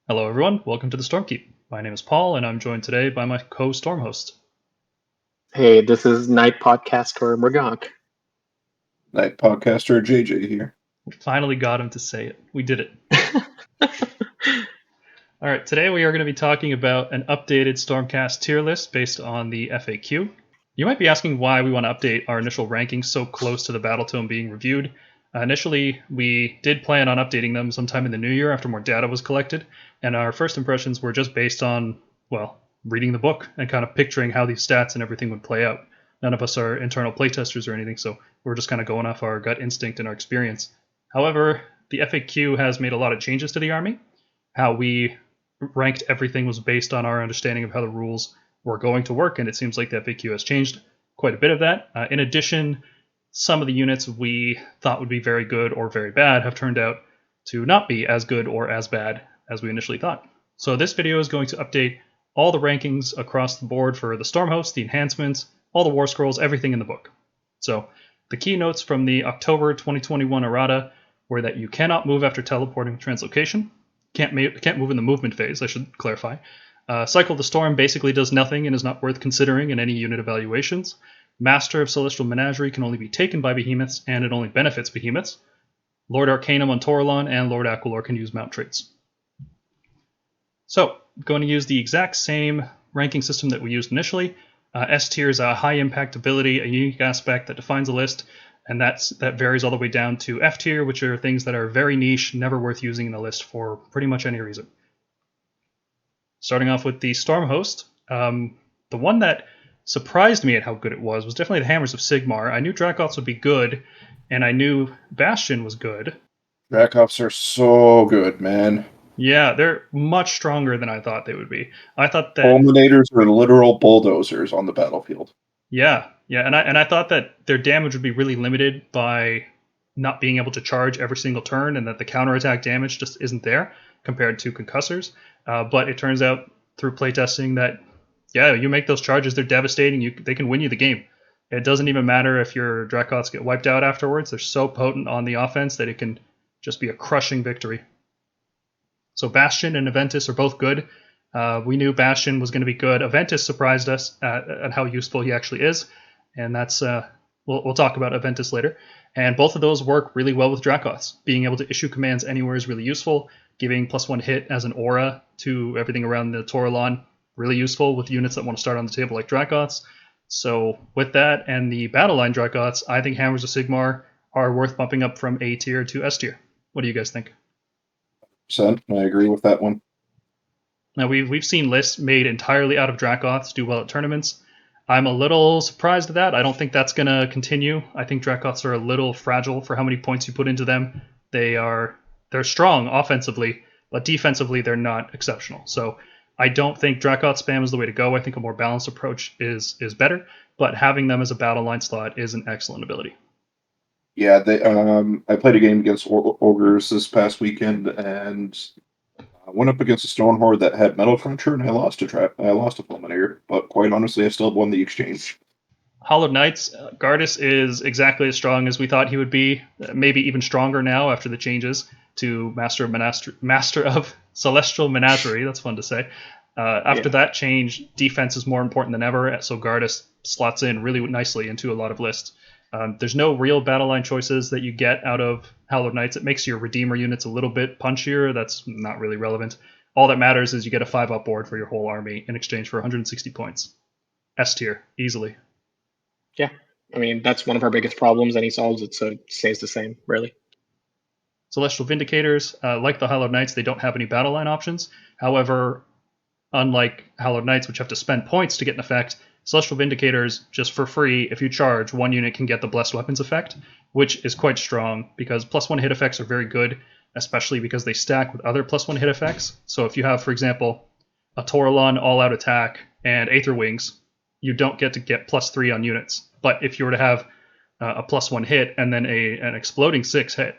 Hello, everyone. Welcome to the Stormkeep. My name is Paul, and I'm joined today by my co-Stormhost. Hey, this is Night Podcaster Murgonk. Night podcaster JJ here. We finally got him to say it. We did it. All right, today we are going to be talking about an updated Stormcast tier list based on the FAQ. You might be asking why we want to update our initial rankings so close to the battle tome being reviewed. Initially, we did plan on updating them sometime in the new year after more data was collected, and our first impressions were just based on, reading the book and kind of picturing how these stats and everything would play out. None of us are internal playtesters or anything, so we're just kind of going off our gut instinct and our experience. However, the FAQ has made a lot of changes to the army. How we ranked everything was based on our understanding of how the rules were going to work, and it seems like the FAQ has changed quite a bit of that. In addition, some of the units we thought would be very good or very bad have turned out to not be as good or as bad as we initially thought. So this video is going to update all the rankings across the board for the Stormhosts, the enhancements, all the Warscrolls, everything in the book. So the keynotes from the October 2021 errata were that you cannot move after teleporting with translocation. Can't move in the movement phase, I should clarify. Cycle the Storm basically does nothing and is not worth considering in any unit evaluations. Master of Celestial Menagerie can only be taken by behemoths, and it only benefits behemoths. Lord Arcanum on Toralon and Lord Aquilor can use mount traits. So, going to use the exact same ranking system that we used initially. S tier is a high impact ability, a unique aspect that defines a list, and that varies all the way down to F tier, which are things that are very niche, never worth using in a list for pretty much any reason. Starting off with the Stormhost, the one that surprised me at how good it was definitely the Hammers of Sigmar. I knew Dracoths would be good, and I knew Bastion was good. Dracoths are so good, man. Yeah, they're much stronger than I thought they would be. I thought that Fulminators are literal bulldozers on the battlefield. Yeah, and I thought that their damage would be really limited by not being able to charge every single turn, and that the counterattack damage just isn't there compared to concussors. But it turns out through playtesting that you make those charges, they're devastating. They can win you the game. It doesn't even matter if your Dracoths get wiped out afterwards. They're so potent on the offense that it can just be a crushing victory. So Bastion and Aventus are both good. We knew Bastion was going to be good. Aventus surprised us at how useful he actually is, and that's we'll talk about Aventus later. And both of those work really well with Dracoths. Being able to issue commands anywhere is really useful. Giving +1 hit as an aura to everything around the Toralon, really useful with units that want to start on the table like Dracoths. So with that and the battle line Dracoths, I think Hammers of Sigmar are worth bumping up from A tier to S tier. What do you guys think? I agree with that one. Now, we've seen lists made entirely out of Dracoths do well at tournaments. I'm a little surprised at that. I don't think that's going to continue. I think Dracoths are a little fragile for how many points you put into them. They're strong offensively, but defensively they're not exceptional. So I don't think Dracoth spam is the way to go. I think a more balanced approach is better, but having them as a battle line slot is an excellent ability. Yeah, I played a game against Ogres this past weekend, and I went up against a Stone Horde that had Metal Cruncher, and I lost a Fulminator, but quite honestly, I still won the exchange. Hollowed Knights, Gardas is exactly as strong as we thought he would be, maybe even stronger now after the changes to Master of Celestial Menagerie. That's fun to say. After that change, defense is more important than ever, so Gardas slots in really nicely into a lot of lists. There's no real battle line choices that you get out of Hallowed Knights. It makes your Redeemer units a little bit punchier. That's not really relevant. All that matters is you get a 5-up board for your whole army in exchange for 160 points. S tier, easily. Yeah, I mean, that's one of our biggest problems, and he solves it, so it stays the same, really. Celestial Vindicators, like the Hallowed Knights, they don't have any battle line options. However, unlike Hallowed Knights, which have to spend points to get an effect, Celestial Vindicators, just for free, if you charge, one unit can get the Blessed Weapons effect, which is quite strong, because +1 hit effects are very good, especially because they stack with other +1 hit effects. So if you have, for example, a Toralon all-out attack and Aether Wings, you don't get to get +3 on units. But if you were to have a +1 hit and then an exploding 6 hit,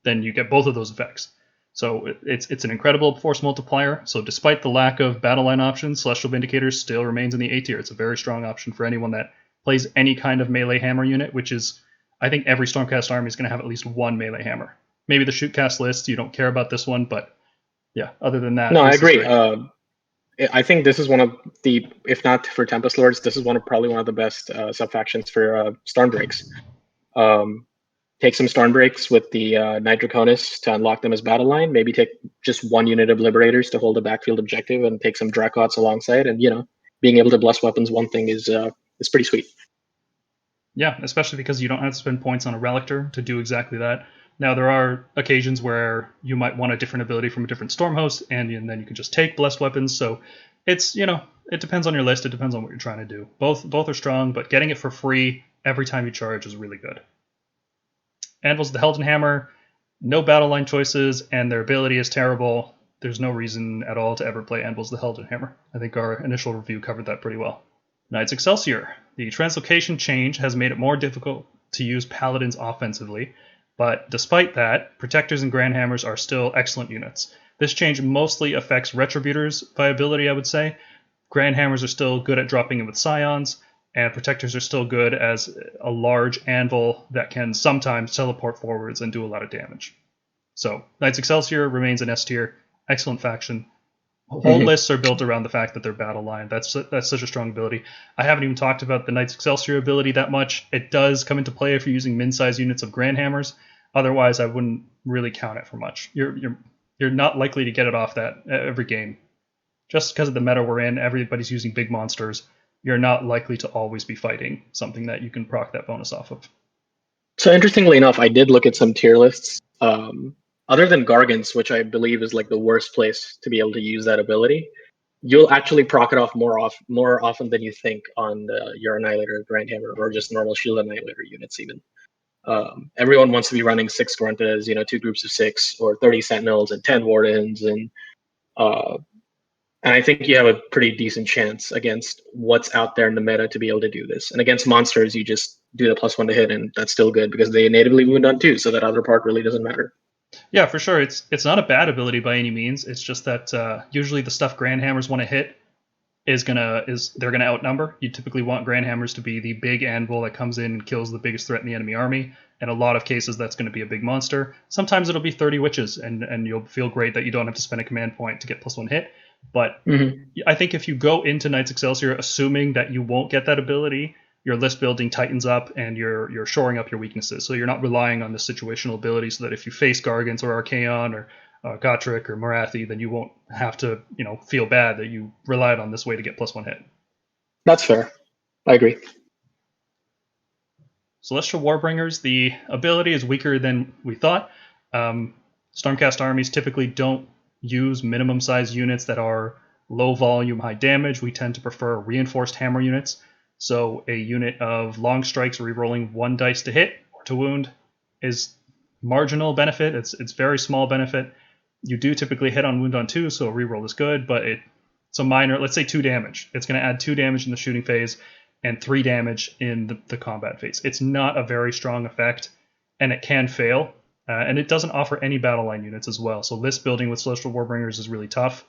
then you get both of those effects. So it's an incredible force multiplier. So despite the lack of battle line options, Celestial Vindicators still remains in the A tier. It's a very strong option for anyone that plays any kind of melee hammer unit, which is, I think every Stormcast army is going to have at least one melee hammer. Maybe the shootcast list, you don't care about this one, but Yeah, other than that, No, I this is agree. great. I think this is one of the, if not for Tempest Lords, this is probably one of the best sub-factions for Stormbreaks. Take some Stormbreaks with the Knight Draconis to unlock them as battle line. Maybe take just one unit of Liberators to hold a backfield objective, and take some Dracots alongside. And being able to bless weapons one thing is pretty sweet. Yeah, especially because you don't have to spend points on a Relictor to do exactly that. Now, there are occasions where you might want a different ability from a different Stormhost, and then you can just take Blessed Weapons. So it's, it depends on your list. It depends on what you're trying to do. Both are strong, but getting it for free every time you charge is really good. Anvil's the Helden Hammer, no battle line choices, and their ability is terrible. There's no reason at all to ever play Anvil's the Helden Hammer. I think our initial review covered that pretty well. Knights Excelsior. The translocation change has made it more difficult to use Paladins offensively, but despite that, Protectors and Grandhammers are still excellent units. This change mostly affects Retributors' viability, I would say. Grandhammers are still good at dropping in with Scions, and Protectors are still good as a large anvil that can sometimes teleport forwards and do a lot of damage. So, Knights Excelsior remains an S tier, excellent faction. Whole lists are built around the fact that they're battle line. That's such a strong ability. I haven't even talked about the Knights Excelsior ability that much. It does come into play if you're using min-size units of Grandhammers. Otherwise, I wouldn't really count it for much. You're not likely to get it off that every game. Just because of the meta we're in, everybody's using big monsters. You're not likely to always be fighting something that you can proc that bonus off of. So interestingly enough, I did look at some tier lists. Other than Gargants, which I believe is like the worst place to be able to use that ability, you'll actually proc it off more often than you think on your Annihilator, Grandhammer, or just normal Shield Annihilator units even. Everyone wants to be running 6 Gruntas, 2 groups of 6, or 30 Sentinels and 10 Wardens, and I think you have a pretty decent chance against what's out there in the meta to be able to do this. And against monsters, you just do the +1 to hit, and that's still good because they natively wound on 2, so that other part really doesn't matter. Yeah, for sure. It's not a bad ability by any means. It's just that usually the stuff Grandhammers want to hit they're gonna outnumber. You typically want Grandhammers to be the big anvil that comes in and kills the biggest threat in the enemy army. In a lot of cases, that's going to be a big monster. Sometimes it'll be 30 witches, and you'll feel great that you don't have to spend a command point to get +1 hit. But I think if you go into Knights Excelsior assuming that you won't get that ability, your list building tightens up and you're shoring up your weaknesses. So you're not relying on the situational ability so that if you face Gargants or Archaon or Gotrek or Marathi, then you won't have to feel bad that you relied on this way to get +1 hit. That's fair. I agree. Celestial Warbringers, the ability is weaker than we thought. Stormcast armies typically don't use minimum size units that are low volume, high damage. We tend to prefer reinforced hammer units. So a unit of long strikes rerolling 1 dice to hit or to wound is marginal benefit. It's very small benefit. You do typically hit on wound on 2, so a reroll is good, but it's a minor, let's say 2 damage. It's going to add 2 damage in the shooting phase and 3 damage in the combat phase. It's not a very strong effect, and it can fail. And it doesn't offer any battle line units as well. So list building with Celestial Warbringers is really tough.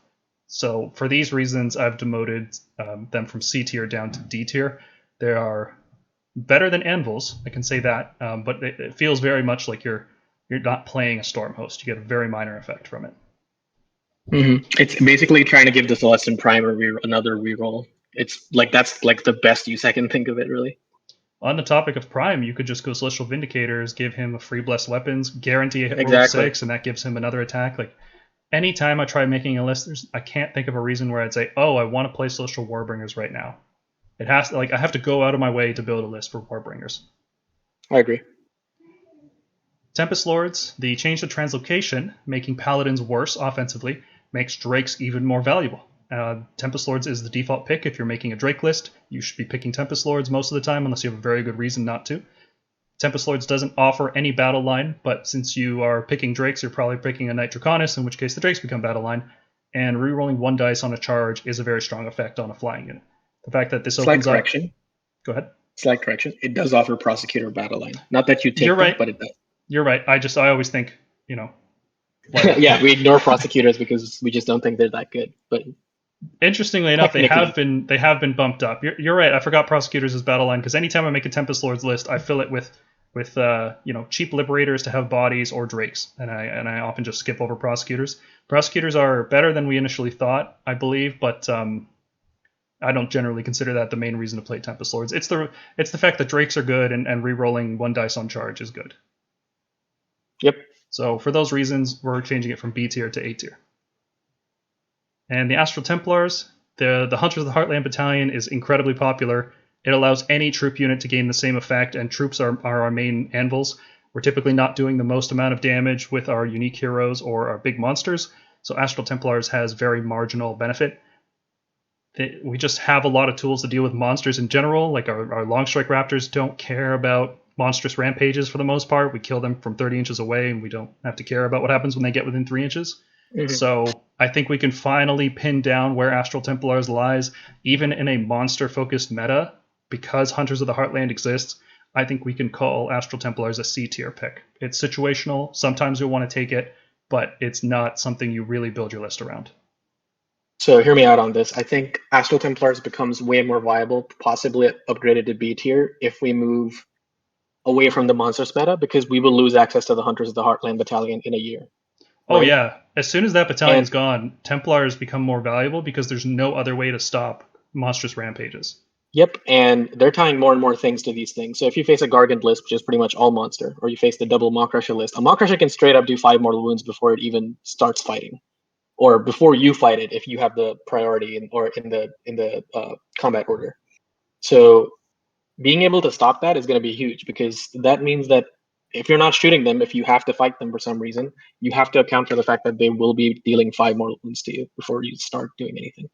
So for these reasons, I've demoted them from C tier down to D tier. They are better than Anvils, I can say that, but it feels very much like you're not playing a Stormhost. You get a very minor effect from it. It's basically trying to give the Celestin Prime another reroll. It's like that's like the best use I can think of it, really. On the topic of Prime, you could just go Celestial Vindicators, give him a free Blessed Weapons, guarantee a hit roll of 6, and that gives him another attack. Like, anytime I try making a list, I can't think of a reason where I'd say, oh, I want to play Celestial Warbringers right now. It has to, I have to go out of my way to build a list for Warbringers. I agree. Tempest Lords, the change to translocation, making Paladins worse offensively, makes Drakes even more valuable. Tempest Lords is the default pick if you're making a Drake list. You should be picking Tempest Lords most of the time unless you have a very good reason not to. Tempest Lords doesn't offer any battle line, but since you are picking Drakes, you're probably picking a Knight Draconis, in which case the Drakes become battle line, and rerolling 1 dice on a charge is a very strong effect on a flying unit. The fact that this opens up... Go ahead. Slight correction. It does offer Prosecutor battle line. Not that you take You're right. Them, but it does. You're right. I always think, yeah, we ignore Prosecutors because we just don't think they're that good, but... Interestingly enough, they have been bumped up. You're right. I forgot Prosecutors as battle line because anytime I make a Tempest Lords list, I fill it with cheap Liberators to have bodies or Drakes, and I often just skip over Prosecutors. Prosecutors are better than we initially thought, I believe, but I don't generally consider that the main reason to play Tempest Lords. It's the fact that Drakes are good and re-rolling 1 dice on charge is good. Yep. So for those reasons, we're changing it from B tier to A tier. And the Astral Templars, the Hunters of the Heartland Battalion is incredibly popular. It allows any troop unit to gain the same effect, and troops are our main anvils. We're typically not doing the most amount of damage with our unique heroes or our big monsters, so Astral Templars has very marginal benefit. We just have a lot of tools to deal with monsters in general, like our Longstrike Raptors don't care about monstrous rampages for the most part. We kill them from 30 inches away, and we don't have to care about what happens when they get within 3 inches. Mm-hmm. So I think we can finally pin down where Astral Templars lies, even in a monster-focused meta. Because Hunters of the Heartland exists, I think we can call Astral Templars a C-tier pick. It's situational. Sometimes you'll want to take it, but it's not something you really build your list around. So hear me out on this. I think Astral Templars becomes way more viable, possibly upgraded to B tier, if we move away from the monsters meta, because we will lose access to the Hunters of the Heartland Battalion in a year. Oh, right? Yeah. As soon as that battalion's gone, Templars become more valuable because there's no other way to stop monstrous rampages. Yep, and they're tying more and more things to these things. So if you face a Gargant list, which is pretty much all monster, or you face the double Maw-Crusher list, a Maw-Crusher can straight up do 5 mortal wounds before it even starts fighting, or before you fight it if you have the priority in the combat order. So being able to stop that is going to be huge, because that means that if you're not shooting them, if you have to fight them for some reason, you have to account for the fact that they will be dealing 5 mortal wounds to you before you start doing anything.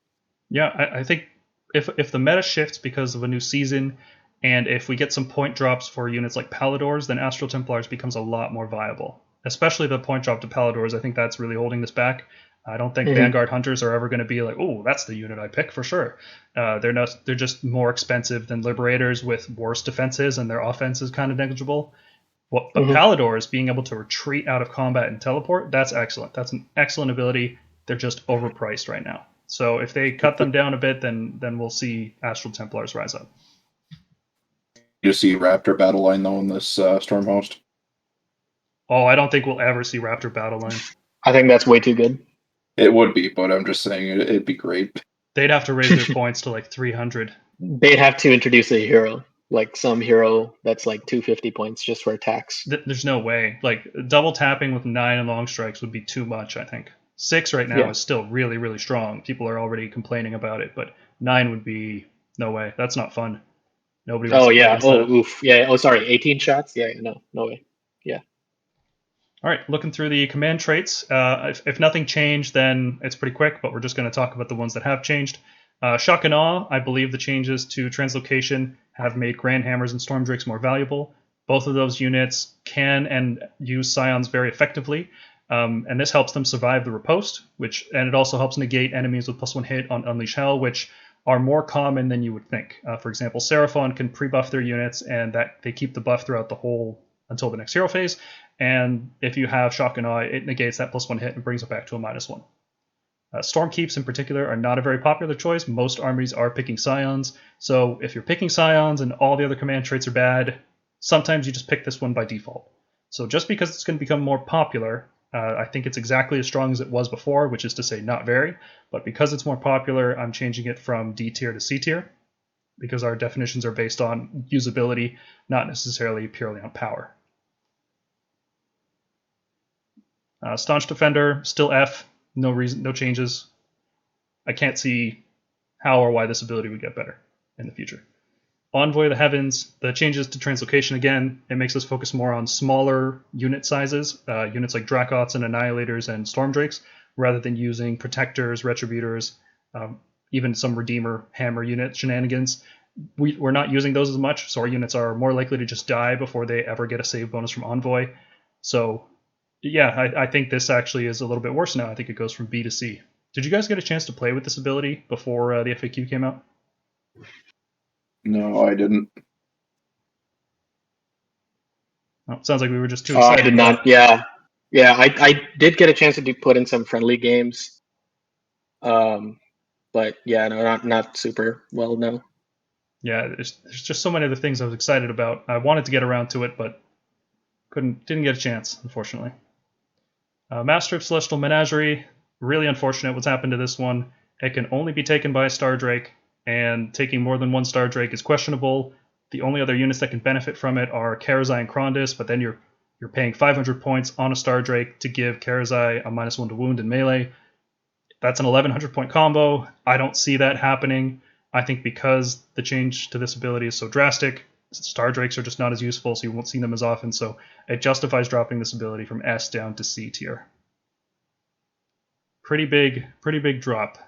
Yeah, I think if the meta shifts because of a new season, and if we get some point drops for units like Paladors, then Astral Templars becomes a lot more viable. Especially the point drop to Paladors, I think that's really holding this back. I don't think Vanguard Hunters are ever going to be like, oh, that's the unit I pick for sure. They're just more expensive than Liberators with worse defenses, and their offense is kind of negligible. But Paladors being able to retreat out of combat and teleport, that's excellent. That's an excellent ability. They're just overpriced right now. So if they cut them down a bit, then we'll see Astral Templars rise up. You see Raptor battle line though in this Stormhost? Oh, I don't think we'll ever see Raptor battle line. I think that's way too good. It would be, but I'm just saying it'd be great. They'd have to raise their points to like 300. They'd have to introduce a hero, like some hero that's like 250 points just for attacks. There's no way. Like double tapping with 9 and long strikes would be too much, I think. 6 right now is still really, really strong. People are already complaining about it, but 9 would be no way. That's not fun. Nobody wants to play against that. Oof. Yeah. Oh, sorry. 18 shots? Yeah, no way. Yeah. All right, looking through the command traits. If nothing changed, then it's pretty quick, but we're just going to talk about the ones that have changed. Shock and Awe, I believe the changes to Translocation have made Grand Hammers and Storm Drakes more valuable. Both of those units can and use Scions very effectively. And this helps them survive the riposte, and it also helps negate enemies with +1 hit on Unleash Hell, which are more common than you would think. For example, Seraphon can pre-buff their units, and that they keep the buff throughout the whole until the next hero phase. And if you have Shock and Awe, it negates that +1 hit and brings it back to a -1. Stormkeeps in particular are not a very popular choice. Most armies are picking Scions, so if you're picking Scions and all the other command traits are bad, sometimes you just pick this one by default. So just because it's going to become more popular, I think it's exactly as strong as it was before, which is to say not very, but because it's more popular, I'm changing it from D tier to C tier, because our definitions are based on usability, not necessarily purely on power. Staunch Defender, still F, no reason, no changes. I can't see how or why this ability would get better in the future. Envoy of the Heavens, the changes to Translocation again, it makes us focus more on smaller unit sizes, units like Dracots and Annihilators and Storm Drakes, rather than using Protectors, Retributors, even some Redeemer Hammer unit shenanigans. We're not using those as much, so our units are more likely to just die before they ever get a save bonus from Envoy. So yeah, I think this actually is a little bit worse now. I think it goes from B to C. Did you guys get a chance to play with this ability before the FAQ came out? No, I didn't. Oh, sounds like we were just too excited. I did not. Yeah. I did get a chance to put in some friendly games, but yeah, no, not super well. No. Yeah, there's just so many other things I was excited about. I wanted to get around to it, but didn't get a chance, unfortunately. Master of Celestial Menagerie. Really unfortunate what's happened to this one. It can only be taken by a Star Drake, and taking more than one Star Drake is questionable. The only other units that can benefit from it are Karazai and Krondys, but then you're paying 500 points on a Star Drake to give Karazai a -1 to wound in melee. That's an 1100 point combo. I don't see that happening. I think because the change to this ability is so drastic, Star Drakes are just not as useful, so you won't see them as often, so it justifies dropping this ability from S down to C tier. Pretty big drop.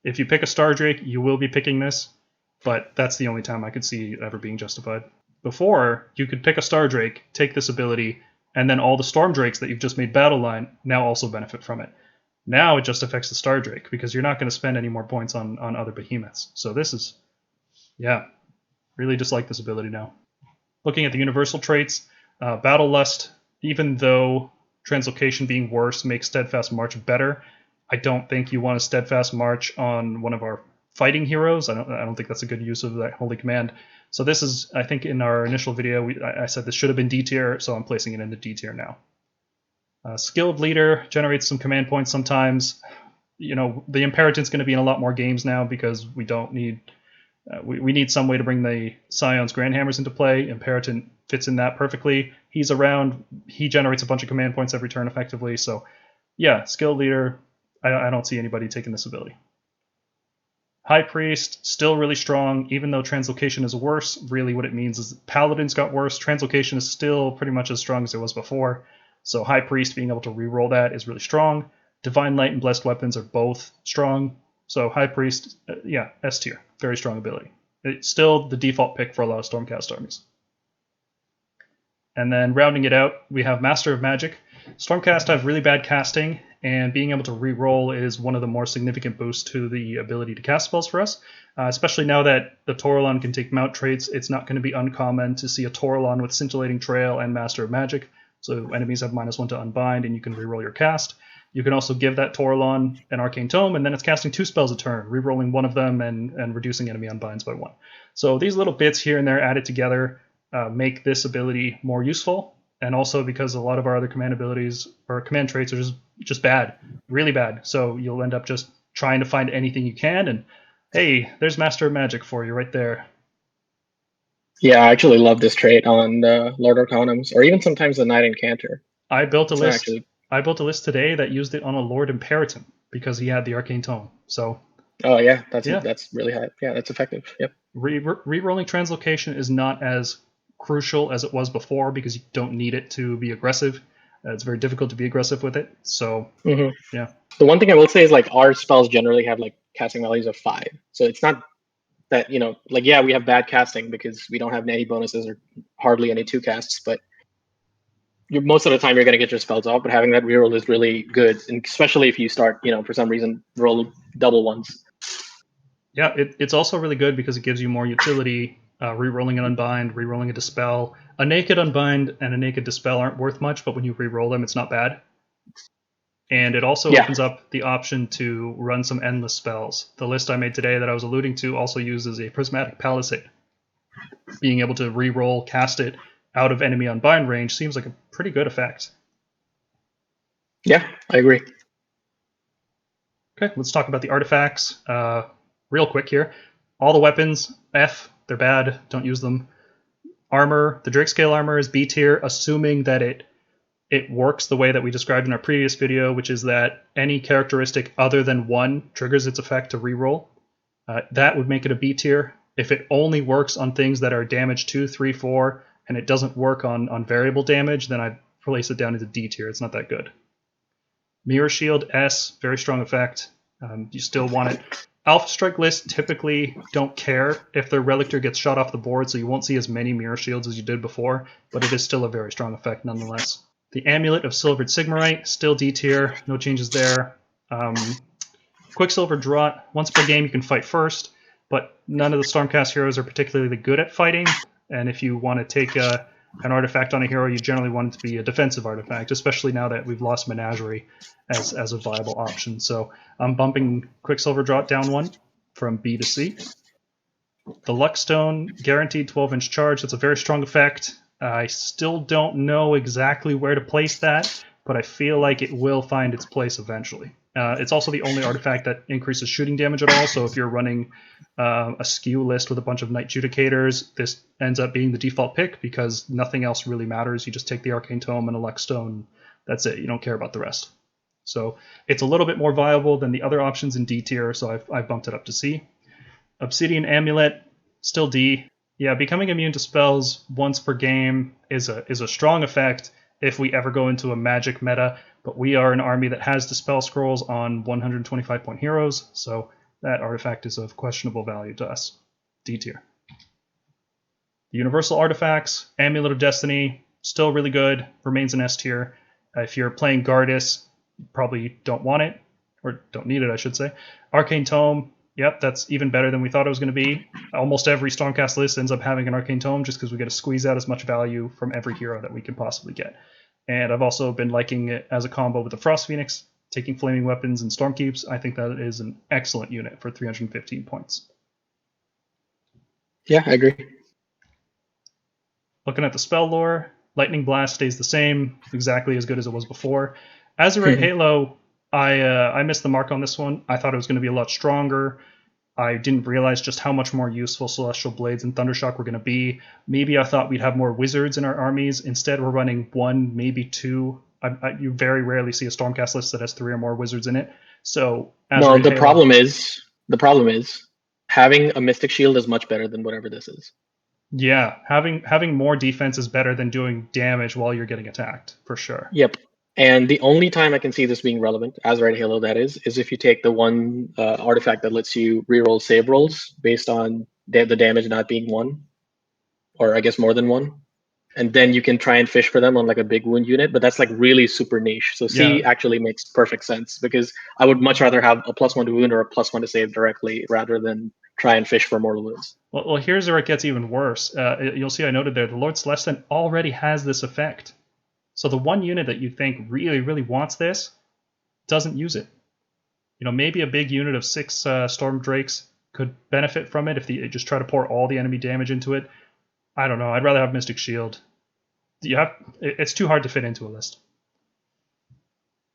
If you pick a Star Drake, you will be picking this, but that's the only time I could see it ever being justified. Before, you could pick a Star Drake, take this ability, and then all the Storm Drakes that you've just made battle line now also benefit from it. Now it just affects the Star Drake, because you're not going to spend any more points on other behemoths. So this is, yeah, really dislike this ability now. Looking at the universal traits, Battle Lust, even though Translocation being worse makes Steadfast March better, I don't think you want a Steadfast March on one of our fighting heroes. I don't think that's a good use of that holy command. So this is, I think in our initial video, I said this should have been D tier, so I'm placing it into D tier now. Skilled Leader generates some command points sometimes. You know, the Imperator's going to be in a lot more games now because we don't need... we need some way to bring the Scion's Grandhammers into play. Imperator fits in that perfectly. He's around. He generates a bunch of command points every turn effectively. So, yeah, Skilled Leader... I don't see anybody taking this ability. High Priest, still really strong, even though Translocation is worse. Really what it means is Paladins got worse. Translocation is still pretty much as strong as it was before. So High Priest being able to reroll that is really strong. Divine Light and Blessed Weapons are both strong. So High Priest, yeah, S tier. Very strong ability. It's still the default pick for a lot of Stormcast armies. And then rounding it out, we have Master of Magic. Stormcast have really bad casting, and being able to re-roll is one of the more significant boosts to the ability to cast spells for us. Especially now that the Taurolon can take mount traits, it's not going to be uncommon to see a Taurolon with Scintillating Trail and Master of Magic. So enemies have -1 to unbind, and you can re-roll your cast. You can also give that Taurolon an Arcane Tome, and then it's casting 2 spells a turn, re-rolling one of them and reducing enemy unbinds by 1. So these little bits here and there added together make this ability more useful. And also because a lot of our other command abilities or command traits are just bad, really bad. So you'll end up just trying to find anything you can, and hey, there's Master of Magic for you right there. Yeah, I actually love this trait on Lord Arcanums, or even sometimes the Knight Incanter. I built a list. I built a list today that used it on a Lord Imperator because he had the Arcane Tome. So. Oh yeah, that's really high. Yeah, that's effective. Yep. Re-rolling Translocation is not as crucial as it was before because you don't need it to be aggressive. It's very difficult to be aggressive with it. So yeah. The one thing I will say is like our spells generally have like casting values of 5. So it's not that, you know, like, yeah, we have bad casting because we don't have any bonuses or hardly any 2 casts, but most of the time you're going to get your spells off, but having that reroll is really good, and especially if you start, you know, for some reason roll double ones. Yeah, it's also really good because it gives you more utility. Rerolling an Unbind, rerolling a Dispel. A Naked Unbind and a Naked Dispel aren't worth much, but when you reroll them, it's not bad. And it also opens up the option to run some endless spells. The list I made today that I was alluding to also uses a Prismatic Palisade. Being able to reroll, cast it out of enemy unbind range seems like a pretty good effect. Yeah, I agree. Okay, let's talk about the artifacts. Real quick here. All the weapons, F, they're bad, don't use them. Armor, the Drake Scale armor is B tier, assuming that it works the way that we described in our previous video, which is that any characteristic other than 1 triggers its effect to reroll. That would make it a B tier. If it only works on things that are damage 2, 3, 4, and it doesn't work on variable damage, then I'd place it down into D tier. It's not that good. Mirror Shield, S, very strong effect. You still want it. Alpha Strike lists typically don't care if their Relictor gets shot off the board, so you won't see as many Mirror Shields as you did before, but it is still a very strong effect nonetheless. The Amulet of Silvered Sigmarite, still D tier, no changes there. Quicksilver Draught, once per game you can fight first, but none of the Stormcast heroes are particularly good at fighting, and if you want to take an artifact on a hero, you generally want it to be a defensive artifact, especially now that we've lost Menagerie as a viable option. So I'm bumping Quicksilver Draught down 1 from B to C. The Luckstone, guaranteed 12-inch charge, that's a very strong effect. I still don't know exactly where to place that, but I feel like it will find its place eventually. It's also the only artifact that increases shooting damage at all, so if you're running a skew list with a bunch of Knight Judicators, this ends up being the default pick because nothing else really matters. You just take the Arcane Tome and a Luck Stone. That's it. You don't care about the rest. So it's a little bit more viable than the other options in D tier, so I've bumped it up to C. Obsidian Amulet, still D. Yeah, becoming immune to spells once per game is a strong effect if we ever go into a magic meta, but we are an army that has Dispel Scrolls on 125 point heroes, so that artifact is of questionable value to us. D tier. The Universal Artifacts, Amulet of Destiny, still really good, remains in S tier. If you're playing Gardas, you probably don't want it, or don't need it, I should say. Arcane Tome, yep, that's even better than we thought it was going to be. Almost every Stormcast list ends up having an Arcane Tome just because we get to squeeze out as much value from every hero that we can possibly get. And I've also been liking it as a combo with the Frost Phoenix, taking Flaming Weapons and Stormkeeps. I think that is an excellent unit for 315 points. Yeah, I agree. Looking at the spell lore, Lightning Blast stays the same, exactly as good as it was before. Azurite Halo, I missed the mark on this one. I thought it was going to be a lot stronger. I didn't realize just how much more useful Celestial Blades and Thundershock were going to be. Maybe I thought we'd have more wizards in our armies. Instead, we're running 1, maybe 2. You very rarely see a Stormcast list that has 3 or more wizards in it. So No, the problem is having a Mystic Shield is much better than whatever this is. Yeah, having more defense is better than doing damage while you're getting attacked, for sure. Yep. And the only time I can see this being relevant, Azurite Halo that is if you take the one artifact that lets you reroll save rolls based on the damage not being 1, or I guess more than 1. And then you can try and fish for them on like a big wound unit, but that's like really super niche. So C actually makes perfect sense because I would much rather have a +1 to wound or a +1 to save directly rather than try and fish for mortal wounds. Well, here's where it gets even worse. You'll see I noted there, the Lord Celestin already has this effect. So the one unit that you think really, really wants this doesn't use it. You know, maybe a big unit of 6 Storm Drakes could benefit from it if they just try to pour all the enemy damage into it. I don't know. I'd rather have Mystic Shield. It's too hard to fit into a list.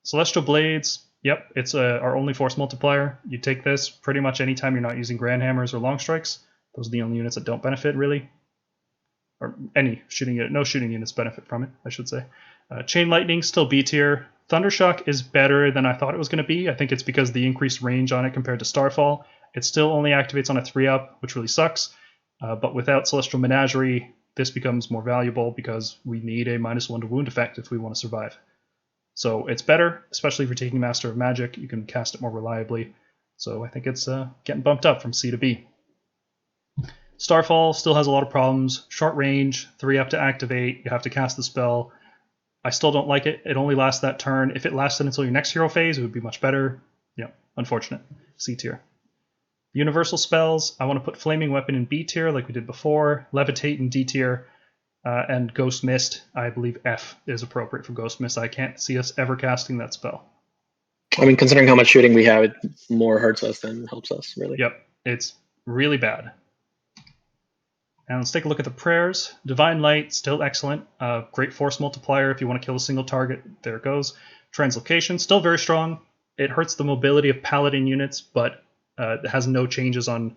Celestial Blades, yep, it's our only force multiplier. You take this pretty much anytime you're not using Grand Hammers or Long Strikes. Those are the only units that don't benefit, really. Or any shooting unit. No shooting units benefit from it, I should say. Chain Lightning, still B tier. Thundershock is better than I thought it was going to be. I think it's because of the increased range on it compared to Starfall. It still only activates on a 3-up, which really sucks. But without Celestial Menagerie, this becomes more valuable because we need a -1 to wound effect if we want to survive. So it's better, especially if you're taking Master of Magic. You can cast it more reliably. So I think it's getting bumped up from C to B. Starfall still has a lot of problems. Short range, 3-up to activate. You have to cast the spell. I still don't like it. It only lasts that turn. If it lasted until your next hero phase, it would be much better. Yeah, unfortunate. C tier. Universal spells, I want to put Flaming Weapon in B tier like we did before. Levitate in D tier. And Ghost Mist, I believe F is appropriate for Ghost Mist. I can't see us ever casting that spell. I mean, considering how much shooting we have, it more hurts us than helps us, really. Yep, it's really bad. And let's take a look at the prayers. Divine Light, still excellent. Great force multiplier if you want to kill a single target. There it goes. Translocation, still very strong. It hurts the mobility of paladin units, but it has no changes on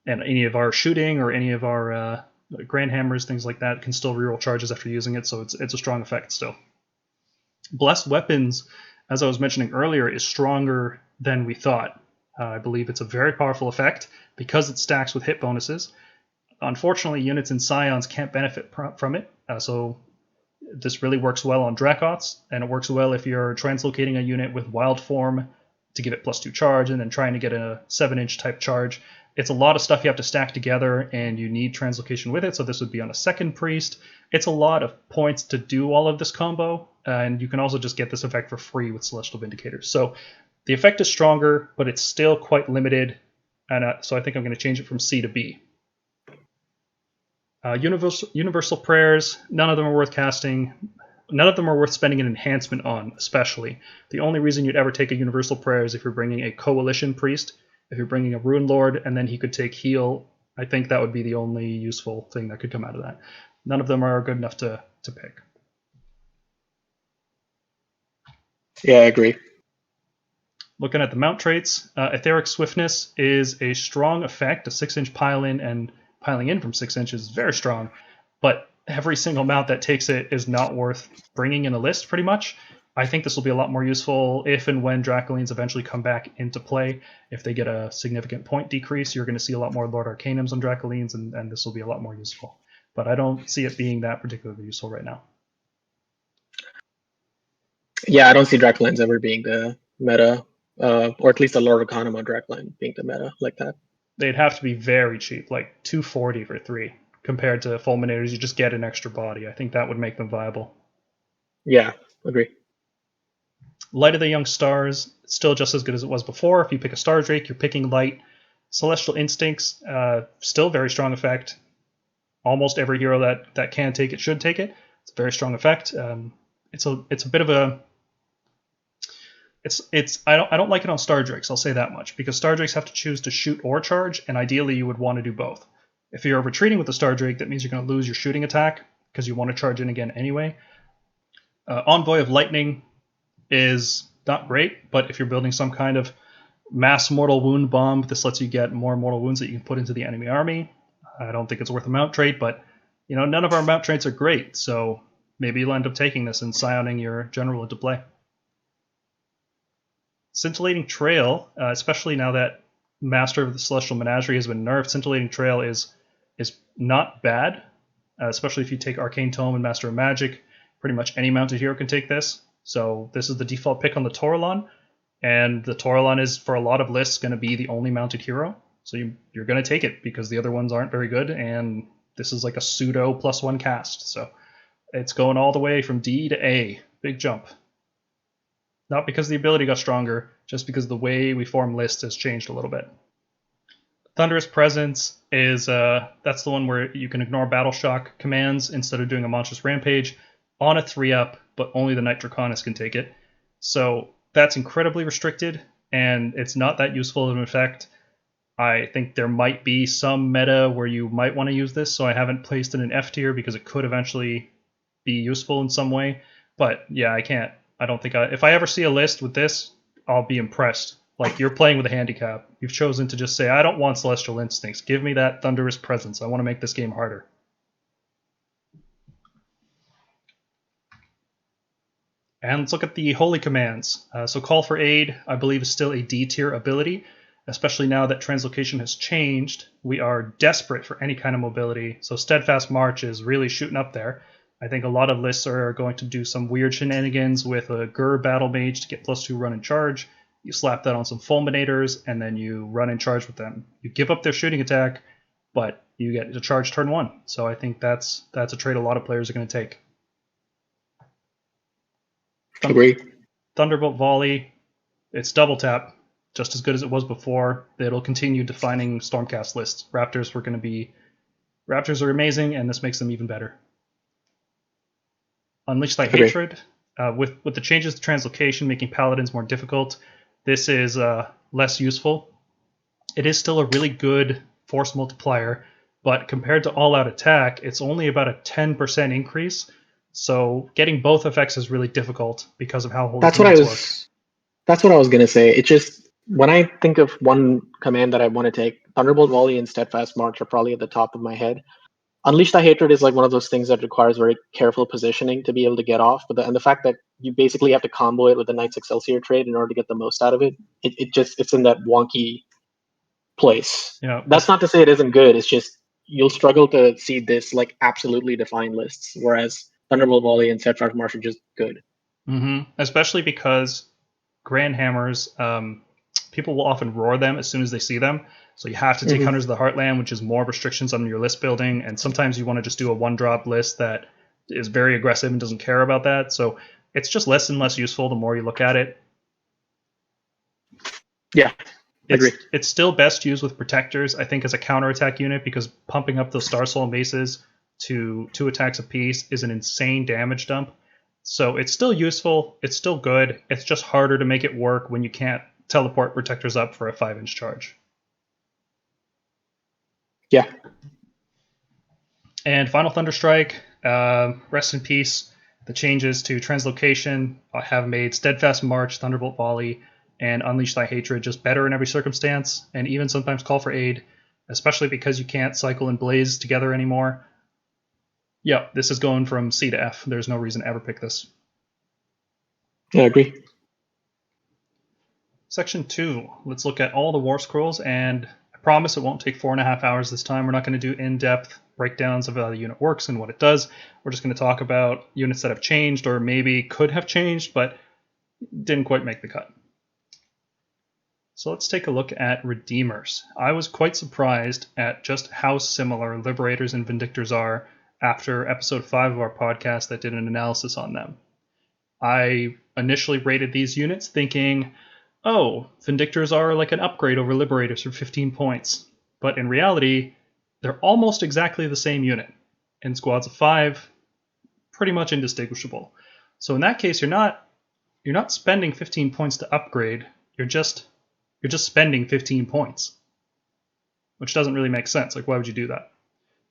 any of our shooting or any of our Grand Hammers, things like that. It can still reroll charges after using it, so it's a strong effect still. Blessed Weapons, as I was mentioning earlier, is stronger than we thought. I believe it's a very powerful effect because it stacks with hit bonuses. Unfortunately, units in Scions can't benefit from it, so this really works well on Dracoths, and it works well if you're translocating a unit with Wild Form to give it +2 charge and then trying to get a 7-inch type charge. It's a lot of stuff you have to stack together, and you need translocation with it, so this would be on a second priest. It's a lot of points to do all of this combo, and you can also just get this effect for free with Celestial Vindicators. So the effect is stronger, but it's still quite limited, and so I think I'm going to change it from C to B. Universal Prayers, none of them are worth casting. None of them are worth spending an enhancement on, especially. The only reason you'd ever take a Universal Prayer is if you're bringing a Coalition Priest, if you're bringing a Rune Lord, and then he could take Heal. I think that would be the only useful thing that could come out of that. None of them are good enough to pick. Yeah, I agree. Looking at the mount traits, Etheric Swiftness is a strong effect. A 6-inch pile-in and piling in from 6 inches is very strong, but every single mount that takes it is not worth bringing in a list, pretty much. I think this will be a lot more useful if and when Dracolines eventually come back into play. If they get a significant point decrease, you're going to see a lot more Lord Arcanums on Dracolines, and this will be a lot more useful. But I don't see it being that particularly useful right now. Yeah, I don't see Dracolines ever being the meta, or at least a Lord Arcanum on Dracoline being the meta like that. They'd have to be very cheap, like 240 for 3, compared to Fulminators. You just get an extra body. I think that would make them viable. Yeah, agree. Light of the Young Stars, still just as good as it was before. If you pick a Star Drake, you're picking Light. Celestial Instincts, still very strong effect. Almost every hero that can take it should take it. It's a very strong effect. It's a bit of a I don't like it on Star Drakes, I'll say that much, because Star Drakes have to choose to shoot or charge, and ideally you would want to do both. If you're retreating with the Star Drake, that means you're going to lose your shooting attack because you want to charge in again anyway. Envoy of Lightning is not great, but if you're building some kind of mass mortal wound bomb, this lets you get more mortal wounds that you can put into the enemy army. I don't think it's worth a mount trait, but none of our mount traits are great, so maybe you'll end up taking this and scioning your general into play. Scintillating Trail, especially now that Master of the Celestial Menagerie has been nerfed, Scintillating Trail is not bad, especially if you take Arcane Tome and Master of Magic. Pretty much any mounted hero can take this. So this is the default pick on the Taurolon, and the Taurolon is, for a lot of lists, going to be the only mounted hero. So you're going to take it because the other ones aren't very good, and this is like a pseudo +1 cast. So it's going all the way from D to A. Big jump. Not because the ability got stronger, just because the way we form lists has changed a little bit. Thunderous Presence is that's the one where you can ignore Battle Shock commands instead of doing a Monstrous Rampage on a 3-up, but only the Knight Draconis can take it. So that's incredibly restricted, and it's not that useful of an effect. I think there might be some meta where you might want to use this, so I haven't placed it in F tier because it could eventually be useful in some way. But yeah, I don't think if I ever see a list with this, I'll be impressed. Like, you're playing with a handicap. You've chosen to just say, I don't want Celestial Instincts. Give me that Thunderous Presence. I want to make this game harder. And let's look at the Holy Commands. So Call for Aid, I believe, is still a D tier ability, especially now that Translocation has changed. We are desperate for any kind of mobility, so Steadfast March is really shooting up there. I think a lot of lists are going to do some weird shenanigans with a Gur Battle Mage to get +2 run and charge. You slap that on some Fulminators, and then you run and charge with them. You give up their shooting attack, but you get to charge turn 1. So I think that's a trait a lot of players are going to take. Agree. Thunderbolt Volley, it's double tap, just as good as it was before. It'll continue defining Stormcast lists. Raptors are amazing, and this makes them even better. Unleash Thy Hatred, with the changes to Translocation making Paladins more difficult, this is less useful. It is still a really good force multiplier, but compared to All Out Attack, it's only about a 10% increase. So getting both effects is really difficult because of how Holy Commands work. That's what I was going to say. It just, when I think of one command that I want to take, Thunderbolt Volley and Steadfast March are probably at the top of my head. Unleash Thy Hatred is like one of those things that requires very careful positioning to be able to get off. And the fact that you basically have to combo it with the Knights Excelsior trade in order to get the most out of it, it's in that wonky place. Yeah, that's not to say it isn't good. It's just you'll struggle to see this like absolutely defined lists, whereas Thunderbolt Volley and Steadfast March are just good. Mm-hmm. Especially because Grand Hammers, people will often roar them as soon as they see them. So you have to take Hunters of the Heartland, which is more restrictions on your list building, and sometimes you want to just do a one-drop list that is very aggressive and doesn't care about that. So it's just less and less useful the more you look at it. Yeah, agree. It's still best used with Protectors, I think, as a counterattack unit, because pumping up those Star Soul Maces to 2 attacks apiece is an insane damage dump. So it's still useful, it's still good, it's just harder to make it work when you can't teleport Protectors up for a 5-inch charge. Yeah. And Final Thunderstrike, rest in peace. The changes to Translocation have made Steadfast March, Thunderbolt Volley and Unleash Thy Hatred just better in every circumstance, and even sometimes Call for Aid, especially because you can't cycle and blaze together anymore. Yep, this is going from C to F. There's no reason to ever pick this. Yeah, I agree. Section 2. Let's look at all the Warscrolls, and I promise it won't take 4.5 hours this time. We're not going to do in-depth breakdowns of how the unit works and what it does. We're just going to talk about units that have changed or maybe could have changed, but didn't quite make the cut. So let's take a look at Redeemers. I was quite surprised at just how similar Liberators and Vindictors are after episode 5 of our podcast that did an analysis on them. I initially rated these units thinking, oh, Vindictors are like an upgrade over Liberators for 15 points. But in reality, they're almost exactly the same unit. In squads of 5, pretty much indistinguishable. So in that case, you're not spending 15 points to upgrade. You're just spending 15 points, which doesn't really make sense. Like, why would you do that?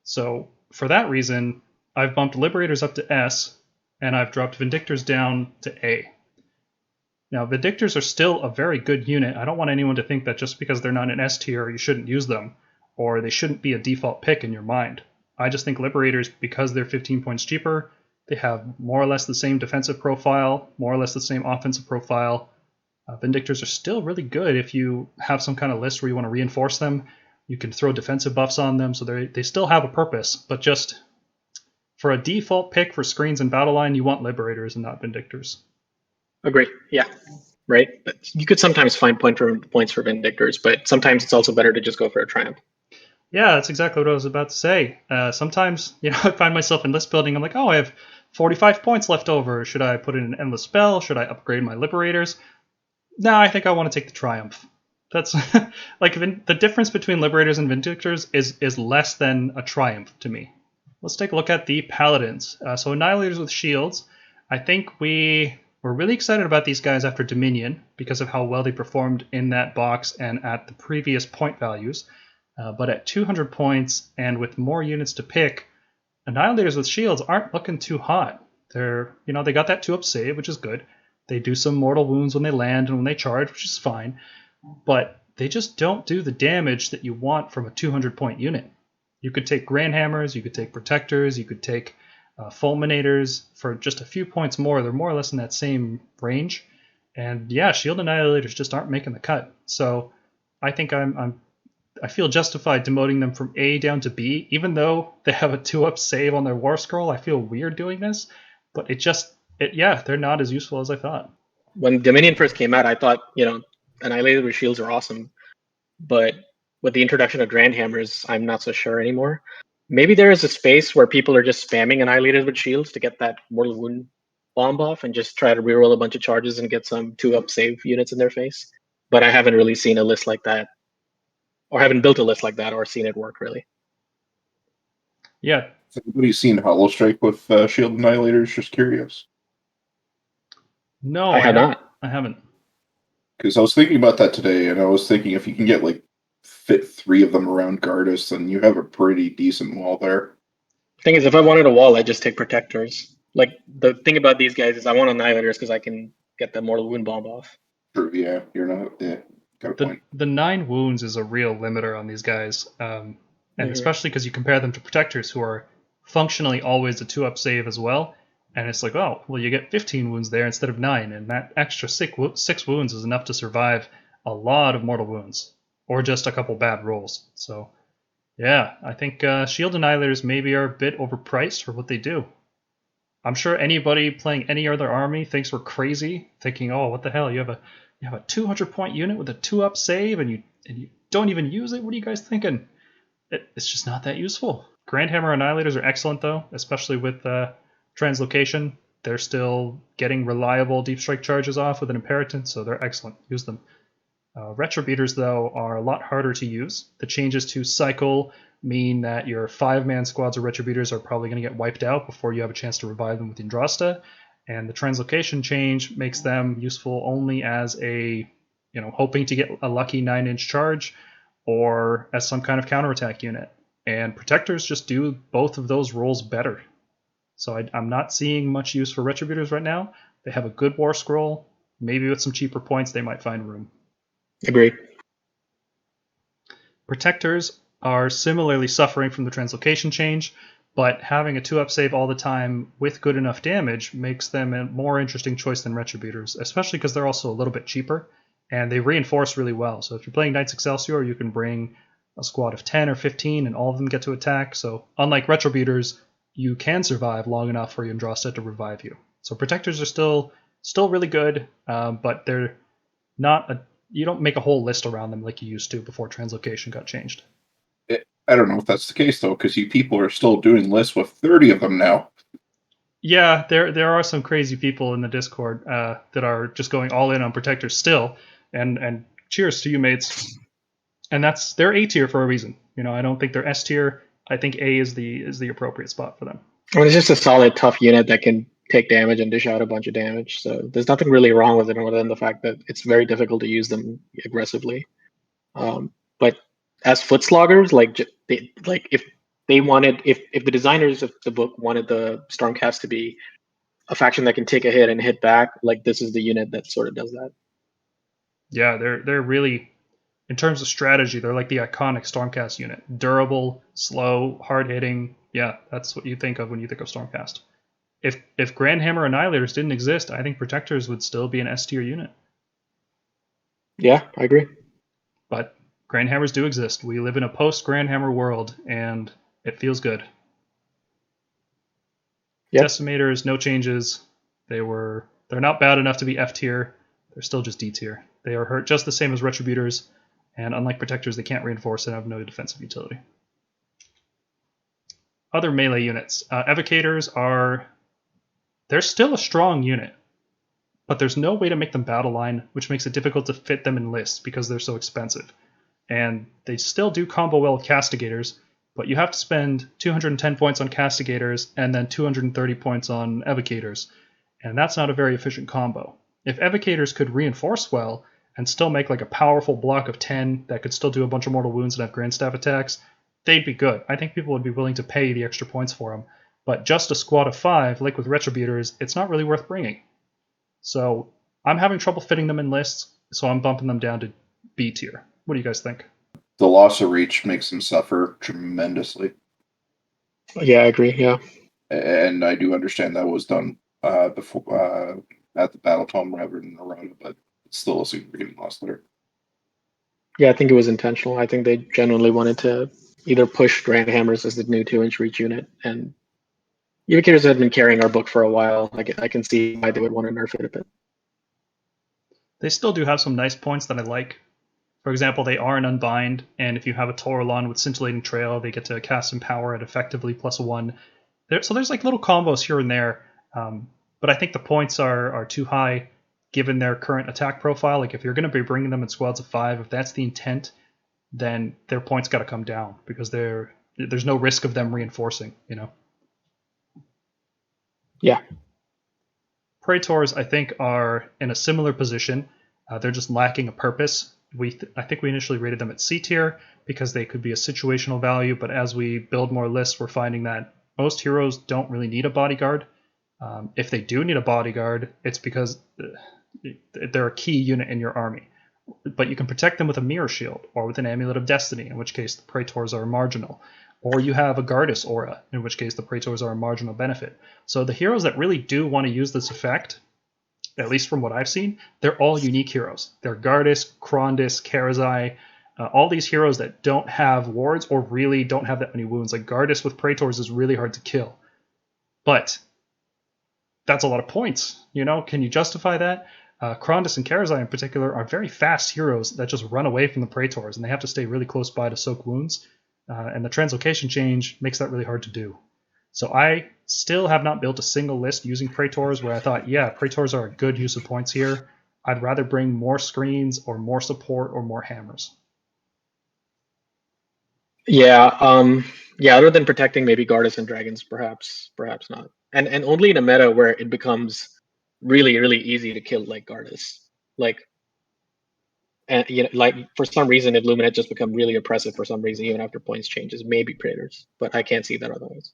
So for that reason, I've bumped Liberators up to S, and I've dropped Vindictors down to A. Now, Vindictors are still a very good unit. I don't want anyone to think that just because they're not an S tier, you shouldn't use them, or they shouldn't be a default pick in your mind. I just think Liberators, because they're 15 points cheaper, they have more or less the same defensive profile, more or less the same offensive profile. Vindictors are still really good if you have some kind of list where you want to reinforce them. You can throw defensive buffs on them, so they still have a purpose, but just for a default pick for screens and battle line, you want Liberators and not Vindictors. Agree. Yeah. Right. You could sometimes find points for Vindictors, but sometimes it's also better to just go for a Triumph. Yeah, that's exactly what I was about to say. Sometimes, I find myself in list building. I'm like, oh, I have 45 points left over. Should I put in an endless spell? Should I upgrade my Liberators? No, I think I want to take the Triumph. That's like the difference between Liberators and Vindictors is less than a Triumph to me. Let's take a look at the Paladins. So Annihilators with shields. I think we're really excited about these guys after Dominion because of how well they performed in that box and at the previous point values. But at 200 points and with more units to pick, Annihilators with shields aren't looking too hot. They got that 2-up save, which is good. They do some mortal wounds when they land and when they charge, which is fine. But they just don't do the damage that you want from a 200-point unit. You could take Grandhammers, you could take Protectors, you could take Fulminators for just a few points more. They're more or less in that same range. And yeah, Shield Annihilators just aren't making the cut. So I think I feel justified demoting them from A down to B, even though they have a 2-up save on their Warscroll. I feel weird doing this, but they're not as useful as I thought. When Dominion first came out, I thought, Annihilator with shields are awesome. But with the introduction of Grandhammers, I'm not so sure anymore. Maybe there is a space where people are just spamming Annihilators with shields to get that Mortal Wound bomb off and just try to reroll a bunch of charges and get some 2-up save units in their face. But I haven't really seen a list like that, or haven't built a list like that, or seen it work, really. Yeah. Has anybody seen Hollow Strike with Shield Annihilators? Just curious. No, I have not. I haven't. Because I was thinking about that today, and I was thinking if you can get fit 3 of them around Gardas, then you have a pretty decent wall there. Thing is, if I wanted a wall, I'd just take Protectors. Like, the thing about these guys is I want Annihilators because I can get the Mortal Wound bomb off. True, yeah. You're not... Yeah, got a point. The 9 wounds is a real limiter on these guys. And especially because you compare them to Protectors, who are functionally always a 2-up save as well. And it's like, oh, well, you get 15 wounds there instead of 9. And that extra 6 wounds is enough to survive a lot of mortal wounds. Or just a couple bad rolls. So, yeah, I think Shield Annihilators maybe are a bit overpriced for what they do. I'm sure anybody playing any other army thinks we're crazy, thinking, oh, what the hell, you have a 200-point unit with a 2-up save and you don't even use it? What are you guys thinking? It's just not that useful. Grandhammer Annihilators are excellent, though, especially with Translocation. They're still getting reliable deep strike charges off with an Imperitance, so they're excellent. Use them. Retributors, though, are a lot harder to use. The changes to Cycle mean that your 5-man squads of Retributors are probably going to get wiped out before you have a chance to revive them with Indrasta, and the Translocation change makes them useful only as a, hoping to get a lucky 9-inch charge or as some kind of counterattack unit. And Protectors just do both of those roles better. So I'm not seeing much use for Retributors right now. They have a good Warscroll. maybe with some cheaper points, they might find room. Agree. Protectors are similarly suffering from the translocation change, but having a 2-up save all the time with good enough damage makes them a more interesting choice than Retributors, especially because they're also a little bit cheaper, and they reinforce really well. So if you're playing Knights Excelsior, you can bring a squad of 10 or 15, and all of them get to attack. So unlike Retributors, you can survive long enough for your Andraste to revive you. So Protectors are still really good, but they're not you don't make a whole list around them like you used to before Translocation got changed. I don't know if that's the case, though, because you people are still doing lists with 30 of them now. Yeah, there are some crazy people in the Discord that are just going all in on Protectors still, and cheers to you, mates. And they're A tier for a reason. I don't think they're S tier. I think A is the appropriate spot for them. I mean, it's just a solid, tough unit that can take damage and dish out a bunch of damage. So there's nothing really wrong with it other than the fact that it's very difficult to use them aggressively. But as foot sloggers, if the designers of the book wanted the Stormcast to be a faction that can take a hit and hit back, like this is the unit that sort of does that. Yeah, they're really, in terms of strategy, they're like the iconic Stormcast unit. Durable, slow, hard hitting. Yeah, that's what you think of when you think of Stormcast. If Grandhammer Annihilators didn't exist, I think Protectors would still be an S tier unit. Yeah, I agree. But Grandhammers do exist. We live in a post-Grandhammer world, and it feels good. Yep. Decimators, no changes. They're not bad enough to be F tier. They're still just D tier. They are hurt just the same as Retributors, and unlike Protectors, they can't reinforce and have no defensive utility. Other melee units. Evocators they're still a strong unit, but there's no way to make them battle line, which makes it difficult to fit them in lists because they're so expensive. And they still do combo well with Castigators, but you have to spend 210 points on Castigators and then 230 points on Evocators, and that's not a very efficient combo. If Evocators could reinforce well and still make like a powerful block of 10 that could still do a bunch of mortal wounds and have grand staff attacks, they'd be good. I think people would be willing to pay the extra points for them, but just a squad of 5, like with Retributors, it's not really worth bringing. So I'm having trouble fitting them in lists, so I'm bumping them down to B tier. What do you guys think? The loss of reach makes them suffer tremendously. Yeah, I agree. Yeah, and I do understand that was done before at the Battle Tome rather than around, but it's still a significant loss there. Yeah, I think it was intentional. I think they genuinely wanted to either push Grandhammers as the new 2-inch reach unit, and Evocators have been carrying our book for a while. I can see why they would want to nerf it a bit. They still do have some nice points that I like. For example, they are an Unbind, and if you have a Taurolon with Scintillating Trail, they get to cast Empower at effectively +1. So there's like little combos here and there, but I think the points are too high given their current attack profile. Like if you're going to be bringing them in squads of 5, if that's the intent, then their points got to come down because there's no risk of them reinforcing, Yeah. Praetors, I think, are in a similar position. They're just lacking a purpose. I think we initially rated them at C tier because they could be a situational value, but as we build more lists, we're finding that most heroes don't really need a bodyguard. If they do need a bodyguard, it's because they're a key unit in your army. But you can protect them with a Mirror Shield or with an Amulet of Destiny, in which case the Praetors are marginal. Or you have a Gardas aura, in which case the Praetors are a marginal benefit. So the heroes that really do want to use this effect, at least from what I've seen, they're all unique heroes. They're Gardas, Krondys, Karazai, all these heroes that don't have wards or really don't have that many wounds. Like Gardas with Praetors is really hard to kill. But that's a lot of points, Can you justify that? Krondys and Karazai in particular are very fast heroes that just run away from the Praetors, and they have to stay really close by to soak wounds. And the translocation change makes that really hard to do. So I still have not built a single list using Praetors where I thought, yeah, Praetors are a good use of points here. I'd rather bring more screens or more support or more hammers. Yeah, other than protecting maybe Gardas and Dragons, perhaps not. And only in a meta where it becomes really, really easy to kill like Gardas. For some reason, if Luminate just become really oppressive for some reason, even after points changes, maybe Praetors, but I can't see that otherwise.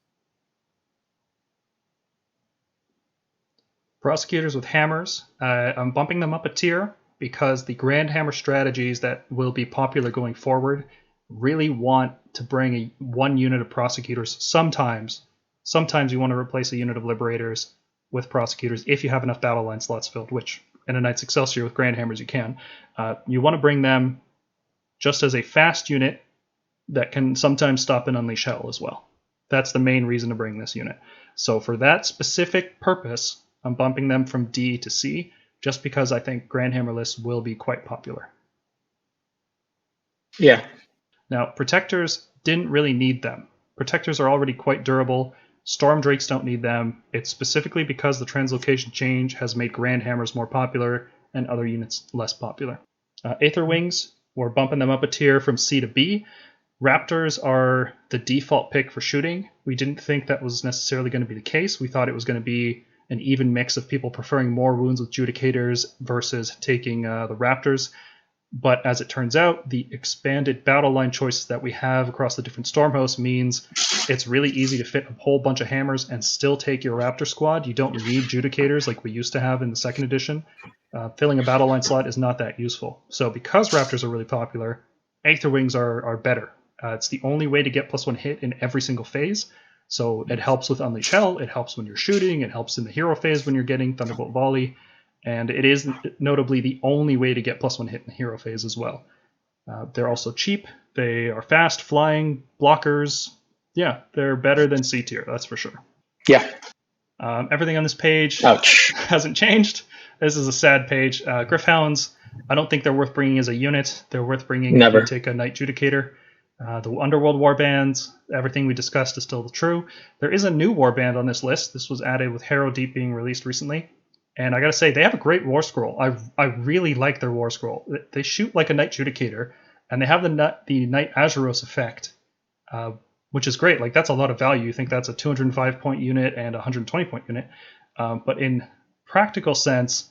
Prosecutors with hammers, I'm bumping them up a tier because the Grand Hammer strategies that will be popular going forward really want to bring one unit of prosecutors. Sometimes you want to replace a unit of liberators with prosecutors if you have enough battle line slots filled, which in a Knights Excelsior with Grand Hammers you can. You want to bring them just as a fast unit that can sometimes stop and unleash hell as well. That's the main reason to bring this unit. So for that specific purpose, I'm bumping them from D to C, just because I think Grand Hammer lists will be quite popular. Yeah. Now, Protectors didn't really need them. Protectors are already quite durable. Storm Drakes don't need them. It's specifically because the translocation change has made Grand Hammers more popular and other units less popular. Aether Wings, we're bumping them up a tier from C to B. Raptors are the default pick for shooting. We didn't think that was necessarily going to be the case. We thought it was going to be an even mix of people preferring more wounds with Judicators versus taking the Raptors. But as it turns out, the expanded battle line choices that we have across the different Stormhosts means it's really easy to fit a whole bunch of hammers and still take your Raptor squad. You don't need Judicators like we used to have in the second edition. Filling a battle line slot is not that useful. So because Raptors are really popular, Aether Wings are better. It's the only way to get +1 hit in every single phase. So it helps with Unleash Hell, it helps when you're shooting, it helps in the hero phase when you're getting Thunderbolt Volley, and it is notably the only way to get +1 hit in the hero phase as well. They're also cheap, they are fast, flying, blockers. Yeah, they're better than C tier, that's for sure. Yeah. Everything on this page Ouch. hasn't changed. This is a sad page. Gryph-hounds, I don't think they're worth bringing as a unit. They're worth bringing Never. if you take a Knight Judicator. The Underworld Warbands, everything we discussed is still true. There is a new warband on this list. This was added with Harrow Deep being released recently. And I gotta say, they have a great War Scroll. I really like their War Scroll. They shoot like a Knight Judicator, and they have the Knight Azuros effect, which is great. Like, that's a lot of value. You think that's a 205 point unit and a 120 point unit. But in practical sense,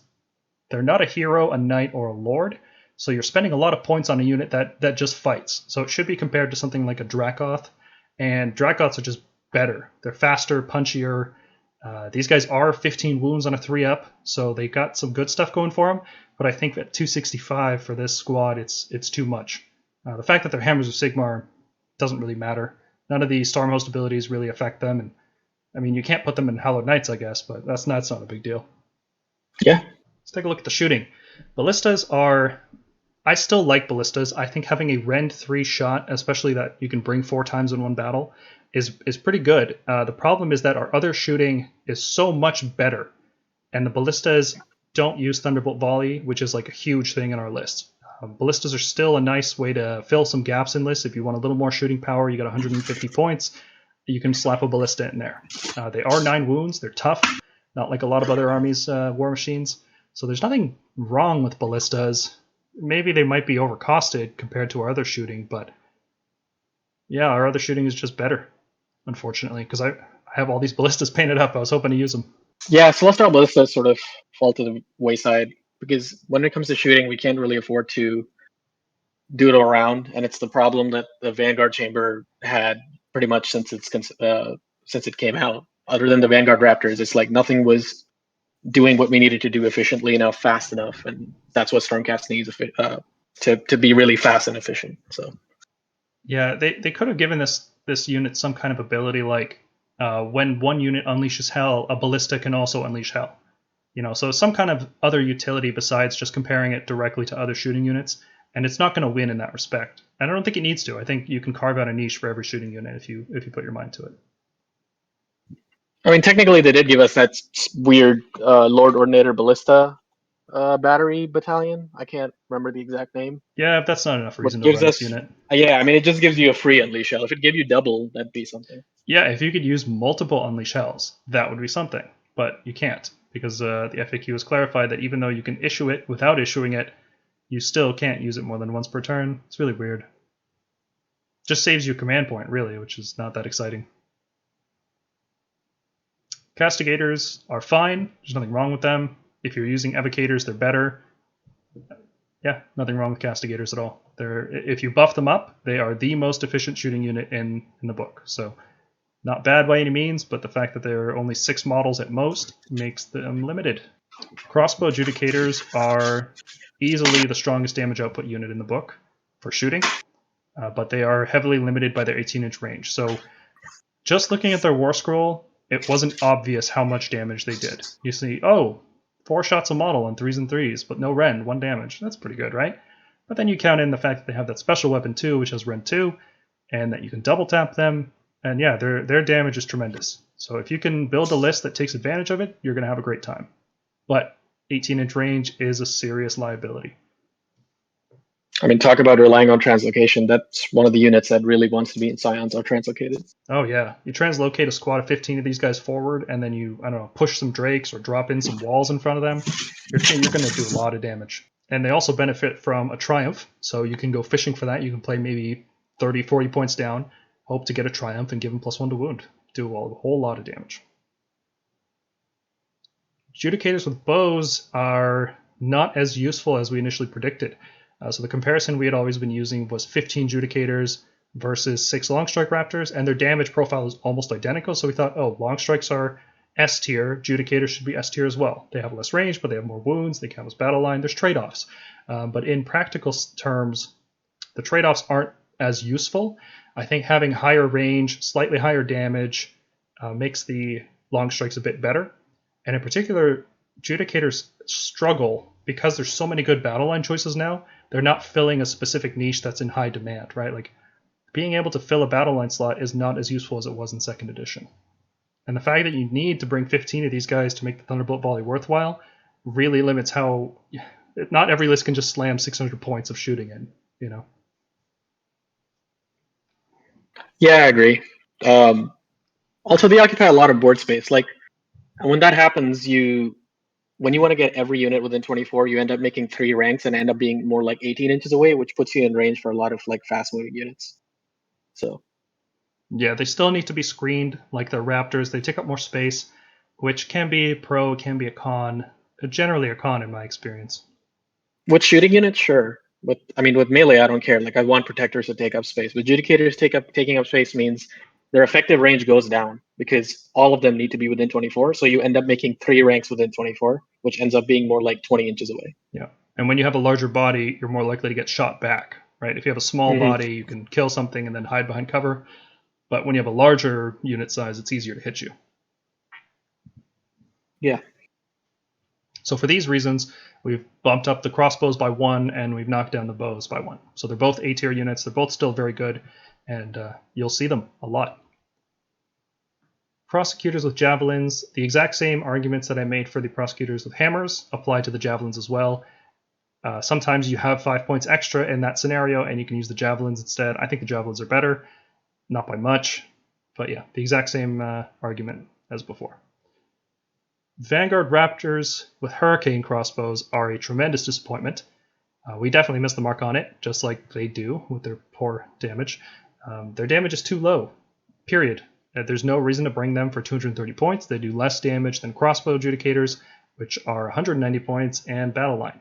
they're not a hero, a knight, or a lord. So you're spending a lot of points on a unit that just fights. So it should be compared to something like a Dracoth. And Dracoths are just better. They're faster, punchier. These guys are 15 wounds on a 3-up, so they got some good stuff going for them. But I think at 265 for this squad, it's too much. The fact that they're Hammers of Sigmar doesn't really matter. None of the Stormhost abilities really affect them. And I mean, you can't put them in Hallowed Knights, I guess, but that's not a big deal. Yeah. Let's take a look at the shooting. Ballistas are... I still like Ballistas. I think having a Rend 3 shot, especially that you can bring 4 times in one battle, is pretty good. The problem is that our other shooting is so much better, and the Ballistas don't use Thunderbolt Volley, which is like a huge thing in our list. Ballistas are still a nice way to fill some gaps in lists. If you want a little more shooting power, you got 150 points, you can slap a Ballista in there. They are 9 wounds, they're tough, not like a lot of other armies' war machines, so there's nothing wrong with Ballistas. Maybe they might be overcosted compared to our other shooting, but yeah, our other shooting is just better, unfortunately, because I have all these Ballistas painted up. I was hoping to use them. Yeah, Celestial Ballistas sort of fall to the wayside because when it comes to shooting, we can't really afford to do it all around, and it's the problem that the Vanguard Chamber had pretty much since it came out. Other than the Vanguard Raptors, it's like nothing was doing what we needed to do efficiently enough, fast enough, and that's what Stormcast needs to be really fast and efficient. So yeah, they could have given this unit some kind of ability like when one unit unleashes hell, a ballista can also unleash hell. So some kind of other utility besides just comparing it directly to other shooting units, and it's not going to win in that respect. And I don't think it needs to. I think you can carve out a niche for every shooting unit if you put your mind to it. I mean, technically, they did give us that weird Lord Ordinator Ballista battery battalion. I can't remember the exact name. Yeah, if that's not enough reason to run this unit. Yeah, I mean, it just gives you a free Unleash Hell. If it gave you double, that'd be something. Yeah, if you could use multiple Unleash Hells, that would be something. But you can't, because the FAQ has clarified that even though you can issue it without issuing it, you still can't use it more than once per turn. It's really weird. Just saves you a command point, really, which is not that exciting. Castigators are fine. There's nothing wrong with them. If you're using Evocators, they're better. Yeah, nothing wrong with Castigators at all. If you buff them up, they are the most efficient shooting unit in the book. So Not bad by any means, but the fact that there are only 6 models at most makes them limited. Crossbow Adjudicators are easily the strongest damage output unit in the book for shooting, but they are heavily limited by their 18-inch range. So just looking at their War Scroll, it wasn't obvious how much damage they did. You see, 4 shots a model on 3s and 3s, but no rend, 1 damage. That's pretty good, right? But then you count in the fact that they have that special weapon too, which has rend 2, and that you can double tap them. And yeah, their damage is tremendous. So if you can build a list that takes advantage of it, you're going to have a great time. But 18-inch range is a serious liability. I mean, talk about relying on translocation. That's one of the units that really wants to be in Scions are translocated. Oh yeah, you translocate a squad of 15 of these guys forward, and then you, I don't know, push some drakes or drop in some walls in front of them. You're going to do a lot of damage. And they also benefit from a triumph, so you can go fishing for that. You can play maybe 30, 40 points down, hope to get a triumph, and give them +1 to wound. Do a whole lot of damage. Adjudicators with bows are not as useful as we initially predicted. So the comparison we had always been using was 15 Adjudicators versus 6 Longstrike Raptors, and their damage profile is almost identical. So we thought, Longstrikes are S tier, Adjudicators should be S tier as well. They have less range, but they have more wounds, they count as battle line, there's trade-offs. But in practical terms, the trade-offs aren't as useful. I think having higher range, slightly higher damage makes the Longstrikes a bit better. And in particular, Adjudicators struggle because there's so many good battle line choices now. They're not filling a specific niche that's in high demand, right? Like, being able to fill a battle line slot is not as useful as it was in 2nd edition. And the fact that you need to bring 15 of these guys to make the Thunderbolt Volley worthwhile really limits how... Not every list can just slam 600 points of shooting in, you know? Yeah, I agree. Also, they occupy a lot of board space. Like, when that happens, when you want to get every unit within 24, you end up making 3 ranks and end up being more like 18 inches away, which puts you in range for a lot of like fast-moving units. So yeah, they still need to be screened like the Raptors. They take up more space, which can be a pro, can be a con. Generally a con in my experience. with shooting units, sure. But I mean, with melee, I don't care. Like, I want protectors to take up space. With Adjudicators taking up space means their effective range goes down because all of them need to be within 24. So you end up making 3 ranks within 24, which ends up being more like 20 inches away. Yeah, and when you have a larger body, you're more likely to get shot back, right? If you have a small body, you can kill something and then hide behind cover. But when you have a larger unit size, it's easier to hit you. Yeah. So for these reasons, we've bumped up the crossbows by 1, and we've knocked down the bows by 1. So they're both A-tier units. They're both still very good, and you'll see them a lot. Prosecutors with javelins, the exact same arguments that I made for the prosecutors with hammers apply to the javelins as well. Sometimes you have 5 points extra in that scenario, and you can use the javelins instead. I think the javelins are better, not by much, but yeah, the exact same argument as before. Vanguard Raptors with Hurricane crossbows are a tremendous disappointment. We definitely missed the mark on it, just like they do with their poor damage. Their damage is too low, period. There's no reason to bring them for 230 points. They do less damage than crossbow Adjudicators, which are 190 points, and battle line.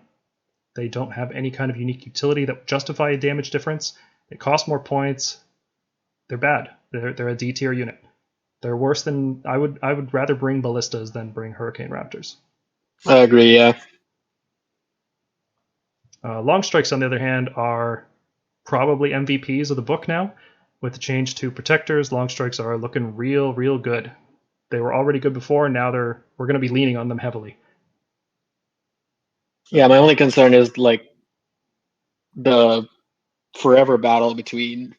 They don't have any kind of unique utility that would justify a damage difference. They cost more points. They're bad. They're a D tier unit. They're worse than... I would rather bring Ballistas than bring Hurricane Raptors. I agree, yeah. Long Strikes, on the other hand, are probably MVPs of the book now. With the change to Protectors, Long Strikes are looking real good. They were already good before, and now we're going to be leaning on them heavily. Yeah, my only concern is like the forever battle between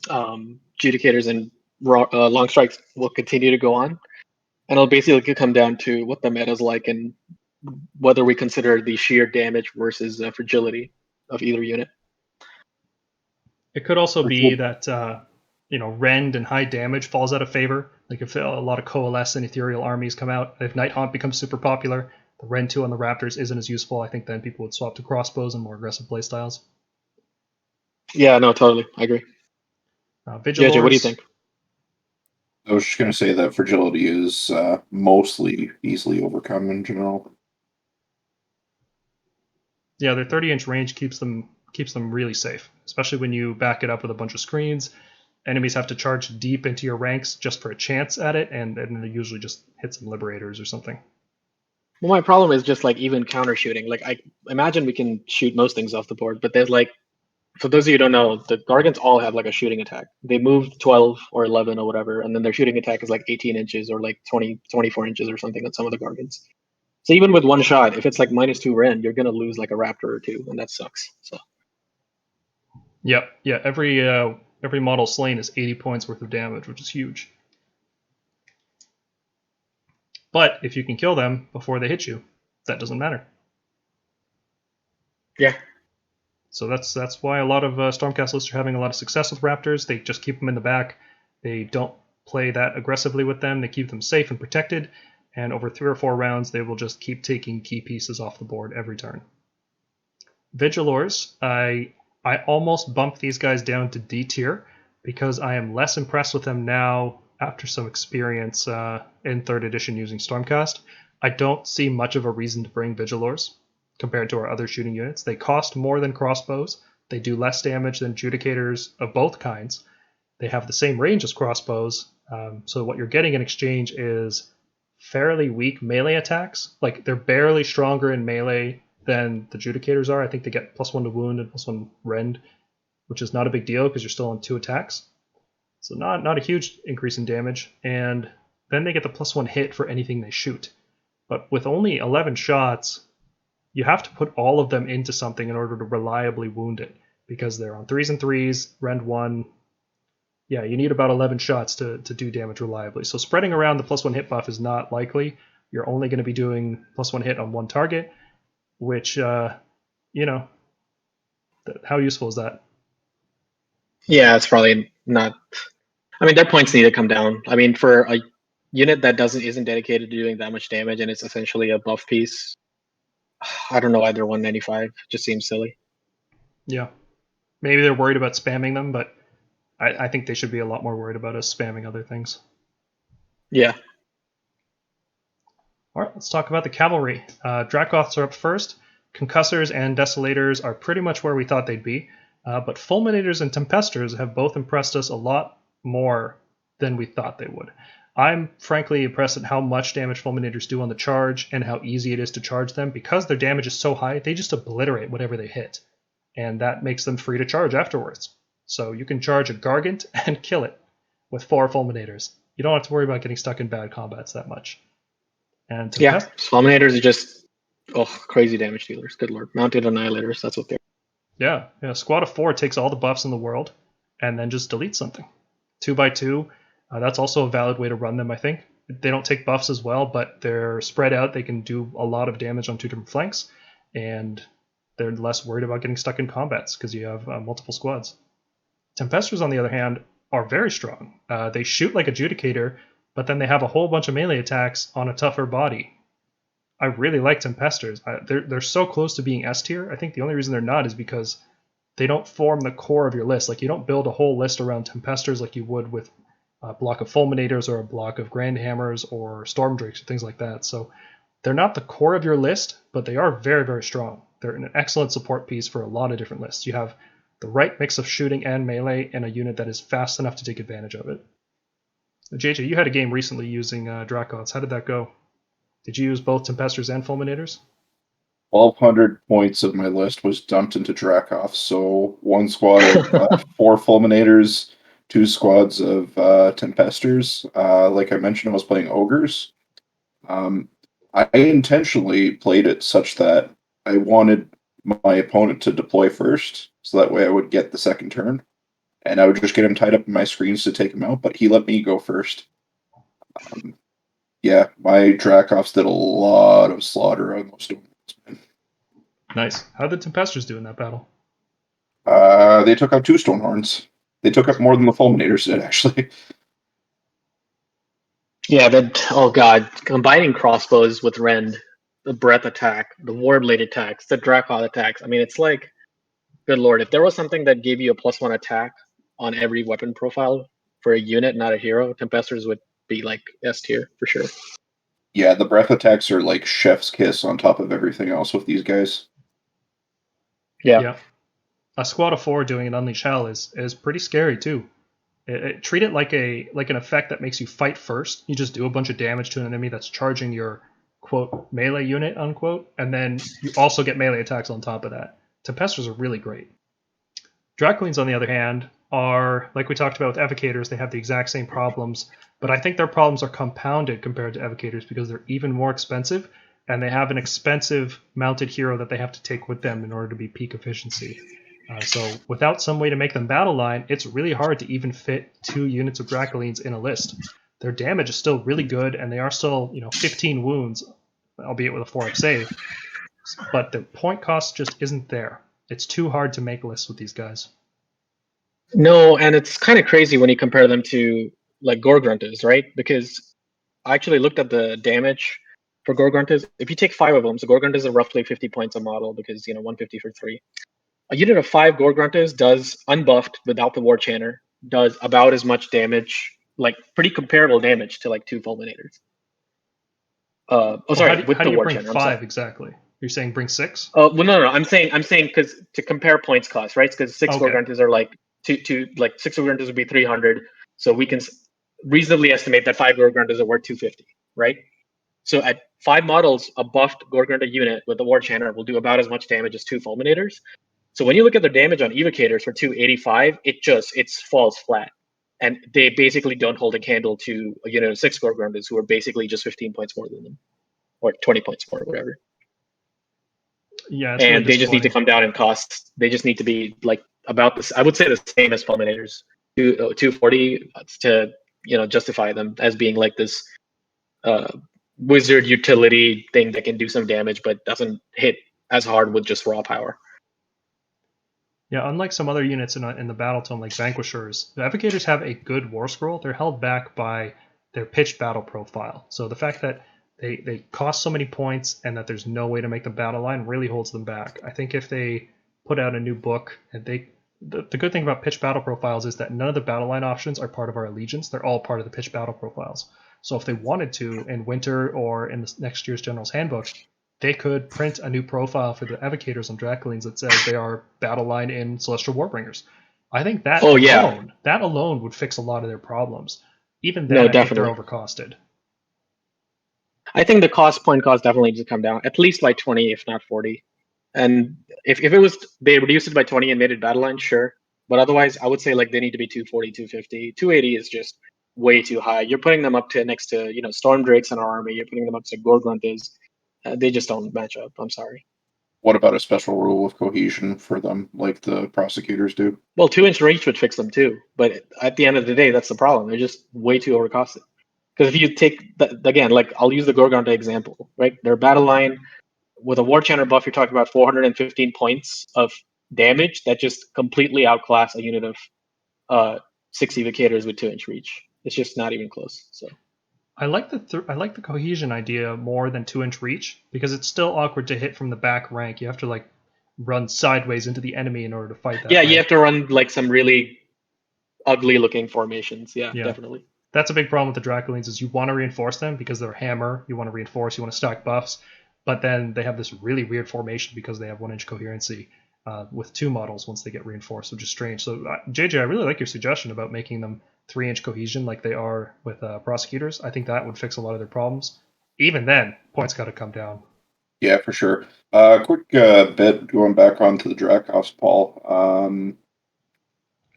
Adjudicators and Long Strikes will continue to go on. And it'll basically come down to what the meta's like and whether we consider the sheer damage versus fragility of either unit. It could also be that rend and high damage falls out of favor. Like if a lot of Coalesce and Ethereal armies come out, if Night Haunt becomes super popular, the rend 2 on the Raptors isn't as useful. I think then people would swap to crossbows and more aggressive playstyles. Yeah, no, totally. I agree. Vigilors, JJ, what do you think? I was just going to say that fragility is mostly easily overcome in general. Yeah, their 30-inch range keeps them really safe, especially when you back it up with a bunch of screens. enemies have to charge deep into your ranks just for a chance at it, and then they usually just hit some liberators or something. Well, my problem is just like even counter shooting. Like I imagine we can shoot most things off the board, but there's like, for those of you who don't know, the Gargants all have like a shooting attack. They move 12 or 11 or whatever, and then their shooting attack is like 18 inches or like 20, 24 inches or something on some of the Gargants. So even with one shot, if it's like -2 Rend, you're gonna lose like a Raptor or two, and that sucks. So Yep, yeah. Every model slain is 80 points worth of damage, which is huge. But if you can kill them before they hit you, that doesn't matter. yeah, So that's why a lot of Stormcast lists are having a lot of success with Raptors. They just keep them in the back. They don't play that aggressively with them. They keep them safe and protected. And over 3 or 4 rounds, they will just keep taking key pieces off the board every turn. Vigilors, I almost bumped these guys down to D tier because I am less impressed with them now after some experience in 3rd edition using Stormcast. I don't see much of a reason to bring Vigilors compared to our other shooting units. They cost more than crossbows. They do less damage than Judicators of both kinds. They have the same range as crossbows. So what you're getting in exchange is fairly weak melee attacks. Like they're barely stronger in melee than the Judicators are. I think they get +1 to wound and +1 rend, which is not a big deal because you're still on 2 attacks. So not a huge increase in damage. And then they get the +1 hit for anything they shoot. But with only 11 shots, you have to put all of them into something in order to reliably wound it because they're on 3s and 3s, rend 1. Yeah, you need about 11 shots to do damage reliably. So spreading around the +1 hit buff is not likely. You're only going to be doing +1 hit on one target, which, you know, how useful is that? yeah, it's probably not. I mean, their points need to come down. I mean, for a unit that isn't dedicated to doing that much damage and it's essentially a buff piece, I don't know why they're 195. Just seems silly. Yeah. Maybe they're worried about spamming them, but I think they should be a lot more worried about us spamming other things. Yeah. All right, let's talk about the Cavalry. Dracoths are up first. Concussors and Desolators are pretty much where we thought they'd be, but Fulminators and Tempestors have both impressed us a lot more than we thought they would. I'm frankly impressed at how much damage Fulminators do on the charge and how easy it is to charge them. Because their damage is so high, they just obliterate whatever they hit, and that makes them free to charge afterwards. So you can charge a Gargant and kill it with 4 Fulminators. You don't have to worry about getting stuck in bad combats that much. And Yeah, Fulminators are just crazy damage dealers. Good lord. Mounted Annihilators, that's what they're. Yeah, squad of 4 takes all the buffs in the world and then just deletes something. 2x2, that's also a valid way to run them, I think. They don't take buffs as well, but they're spread out. They can do a lot of damage on 2 different flanks, and they're less worried about getting stuck in combats because you have multiple squads. Tempestors, on the other hand, are very strong. They shoot like a Judicator, but then they have a whole bunch of melee attacks on a tougher body. I really like Tempestors. They're so close to being S tier. I think the only reason they're not is because they don't form the core of your list. Like you don't build a whole list around Tempestors like you would with a block of Fulminators or a block of Grand Hammers or Storm Drakes or things like that. So they're not the core of your list, but they are very, very strong. They're an excellent support piece for a lot of different lists. You have the right mix of shooting and melee and a unit that is fast enough to take advantage of it. JJ, you had a game recently using Dracoths. How did that go? Did you use both Tempestors and Fulminators? 1,200 points of my list was dumped into Dracoths. So one squad of 4 Fulminators, 2 squads of Tempestors. Like I mentioned, I was playing Ogres. I intentionally played it such that I wanted my opponent to deploy first, so that way I would get the second turn. And I would just get him tied up in my screens to take him out, but he let me go first. Yeah, my Dracoths did a lot of slaughter on those Stormhosts. Nice. How did Tempestors do in that battle? They took out 2 Stonehorns. They took up more than the Fulminators did, actually. Yeah, oh god, combining crossbows with Rend, the breath attack, the Warblade attacks, the Dracoth attacks. I mean, it's like, good lord, if there was something that gave you a +1 attack on every weapon profile for a unit, not a hero, Tempestors would be like S tier for sure. Yeah, the breath attacks are like chef's kiss on top of everything else with these guys. Yeah. A squad of 4 doing an Unleash Hell is pretty scary too. Treat it like an effect that makes you fight first. You just do a bunch of damage to an enemy that's charging your quote melee unit unquote, and then you also get melee attacks on top of that. Tempestors are really great. Draculines, on the other hand, are like we talked about with Evocators. They have the exact same problems, but I think their problems are compounded compared to Evocators because they're even more expensive, and they have an expensive mounted hero that they have to take with them in order to be peak efficiency. So without some way to make them battle line, it's really hard to even fit 2 units of Draculines in a list. Their damage is still really good, and they are still 15 wounds, albeit with a 4-up save. But the point cost just isn't there. It's too hard to make lists with these guys. No, and it's kind of crazy when you compare them to like Gore-Gruntas, right? Because I actually looked at the damage for Gore-Gruntas. If you take 5 of them, so Gore-Gruntas are roughly 50 points a model because 150 for 3. A unit of 5 Gore-Gruntas does unbuffed without the War Chanter, does about as much damage, like pretty comparable damage to like 2 Fulminators. How do you bring 5 exactly? You're saying bring 6? Well, no. I'm saying because to compare points cost, right? Because 6 Gore-Gruntas are like 6 Gore-Gruntas would be 300, so we can reasonably estimate that 5 Gore-Gruntas are worth 250, right? So at 5 models, a buffed Gore-Grunta unit with the War Chanter will do about as much damage as 2 Fulminators. So when you look at the damage on Evocators for 285, it falls flat. And they basically don't hold a candle to a unit of 6 Gore-Gruntas who are basically just 15 points more than them. Or 20 points more, whatever. Yeah, and really they just need to come down in cost. They just need to be like about this. I would say the same as Fulminators, 240 to justify them as being like this wizard utility thing that can do some damage but doesn't hit as hard with just raw power. Yeah, unlike some other units in the battle tome like Vanquishers, the Evocators have a good War Scroll. They're held back by their pitched battle profile. So the fact that they cost so many points and that there's no way to make them battle line really holds them back. I think if they put out a new book, and the good thing about pitched battle profiles is that none of the battle line options are part of our allegiance. They're all part of the pitched battle profiles. So if they wanted to, in winter or in the next year's General's Handbook, they could print a new profile for the Evocators and Draculines that says they are battle line in Celestial Warbringers. I think that alone would fix a lot of their problems. Even then, I think they're overcosted. I think the point cost definitely needs to come down, at least by 20, if not 40. And if it was, they reduced it by 20 and made it battle line, sure. But otherwise, I would say like they need to be 240, 250. 280 is just way too high. You're putting them up to next to, Storm Drakes in our army. You're putting them up to Gore-Gruntas. They just don't match up. I'm sorry. What about a special rule of cohesion for them, like the prosecutors do? Well, 2-inch reach would fix them too. But at the end of the day, that's the problem. They're just way too overcosted. Because if you take, again, like I'll use the Gore-Grunta example, right? Their battle line with a War Chanter buff, you're talking about 415 points of damage that just completely outclass a unit of 6 Evocators with 2-inch reach. It's just not even close. So I like the cohesion idea more than 2-inch reach because it's still awkward to hit from the back rank. You have to like run sideways into the enemy in order to fight that. Yeah, rank. You have to run like some really ugly looking formations. Yeah, definitely. That's a big problem with the Draculines is you want to reinforce them because they're hammer. You want to reinforce. You want to stack buffs, but then they have this really weird formation because they have 1-inch coherency with 2 models once they get reinforced, which is strange. So JJ, I really like your suggestion about making them 3-inch cohesion like they are with prosecutors. I think that would fix a lot of their problems. Even then, points got to come down. Yeah, for sure. Quick bit going back onto the Dracos, Paul.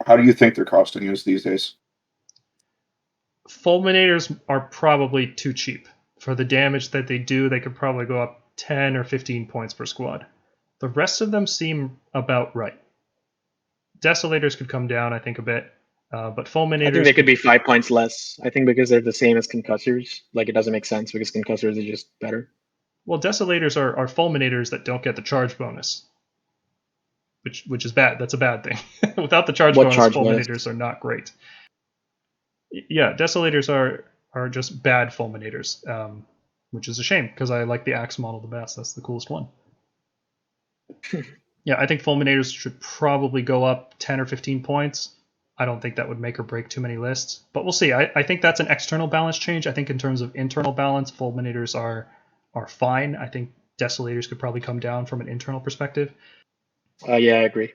How do you think they're costing us these days? Fulminators are probably too cheap. For the damage that they do, they could probably go up 10 or 15 points per squad. The rest of them seem about right. Desolators could come down, I think, a bit. But Fulminators... I think they could be 5 points less. I think because they're the same as Concussors. Like, it doesn't make sense because Concussors are just better. Well, Desolators are Fulminators that don't get the charge bonus. Which is bad. That's a bad thing. Without the charge bonus, Fulminators are not great. Yeah, Desolators are just bad Fulminators, which is a shame because I like the Axe model the best. That's the coolest one. Yeah, I think Fulminators should probably go up 10 or 15 points. I don't think that would make or break too many lists, but we'll see. I think that's an external balance change. I think in terms of internal balance, Fulminators are fine. I think Desolators could probably come down from an internal perspective. Yeah, I agree.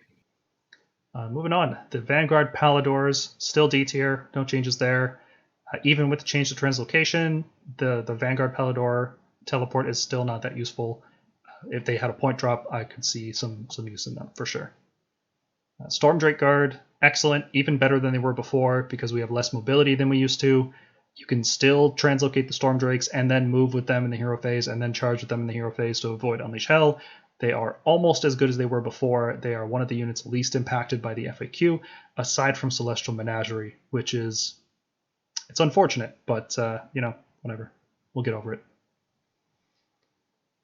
Moving on, the Vanguard Paladors, still D tier, no changes there. Even with the change to translocation, the Vanguard Palador teleport is still not that useful. If they had a point drop, I could see some use in them for sure. Storm Drake Guard, excellent, even better than they were before because we have less mobility than we used to. You can still translocate the Storm Drakes and then move with them in the hero phase and then charge with them in the hero phase to avoid Unleash Hell. They are almost as good as they were before. They are one of the units least impacted by the FAQ, aside from Celestial Menagerie, which is... it's unfortunate, but, whatever. We'll get over it.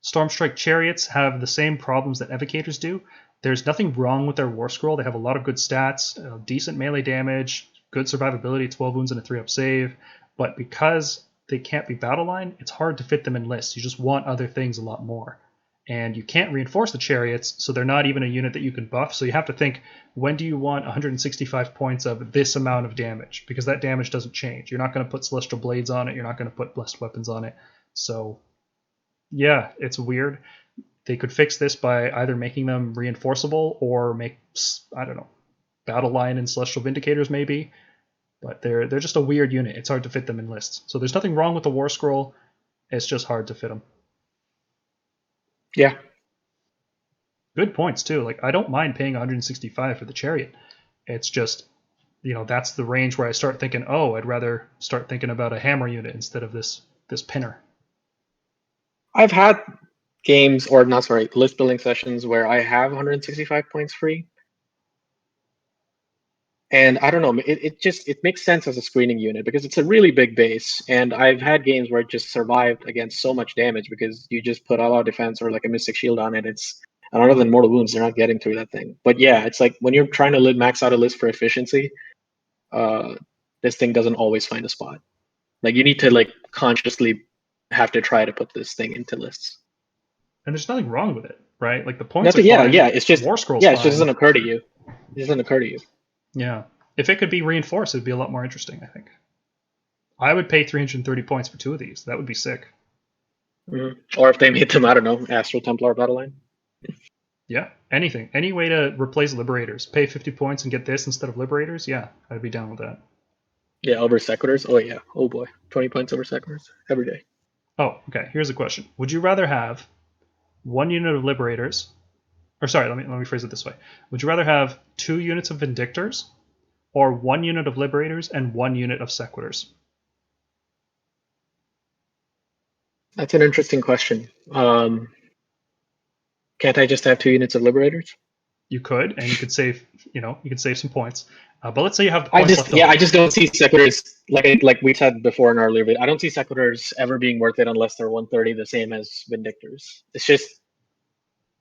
Stormstrike Chariots have the same problems that Evocators do. There's nothing wrong with their Warscroll. They have a lot of good stats, decent melee damage, good survivability, 12 wounds and a 3-up save, but because they can't be battle line, it's hard to fit them in lists. You just want other things a lot more. And you can't reinforce the Chariots, so they're not even a unit that you can buff. So you have to think, when do you want 165 points of this amount of damage? Because that damage doesn't change. You're not going to put Celestial Blades on it. You're not going to put Blessed Weapons on it. So, yeah, it's weird. They could fix this by either making them reinforceable or make, I don't know, Battle Line and Celestial Vindicators maybe. But they're just a weird unit. It's hard to fit them in lists. So there's nothing wrong with the War Scroll. It's just hard to fit them. Yeah. Good points too. Like, I don't mind paying 165 for the Chariot. It's just, that's the range where I start thinking, oh, I'd rather start thinking about a hammer unit instead of this pinner. I've had games, or not, sorry, list building sessions where I have 165 points free. And I don't know, it makes sense as a screening unit because it's a really big base. And I've had games where it just survived against so much damage because you just put all-out defense or like a Mystic Shield on it. And other than Mortal Wounds, they're not getting through that thing. But yeah, it's like when you're trying to max out a list for efficiency, this thing doesn't always find a spot. Like, you need to consciously have to try to put this thing into lists. And there's nothing wrong with it, right? Like, the points Nothing, are fine. Yeah, it's just Warscroll's it fine. just doesn't occur to you. It doesn't occur to you. Yeah. If it could be reinforced, it'd be a lot more interesting, I think. I would pay 330 points for 2 of these. That would be sick. Mm-hmm. Or if they made them, I don't know, Astral Templar Battle Line. Yeah, anything. Any way to replace Liberators. Pay 50 points and get this instead of Liberators? Yeah, I'd be down with that. Yeah, over Sequitors? Oh, yeah. Oh, boy. 20 points over Sequitors every day. Oh, okay. Here's a question. Would you rather have 1 unit of Liberators... Or sorry, let me phrase it this way. Would you rather have 2 units of Vindictors or 1 unit of Liberators and 1 unit of Sequitors? That's an interesting question. Can't I just have 2 units of Liberators? You could, and you could save, some points. But let's say you have the points left over. I just don't see Sequitors, like we said before in our earlier video, I don't see Sequitors ever being worth it unless they're 130, the same as Vindictors. It's just,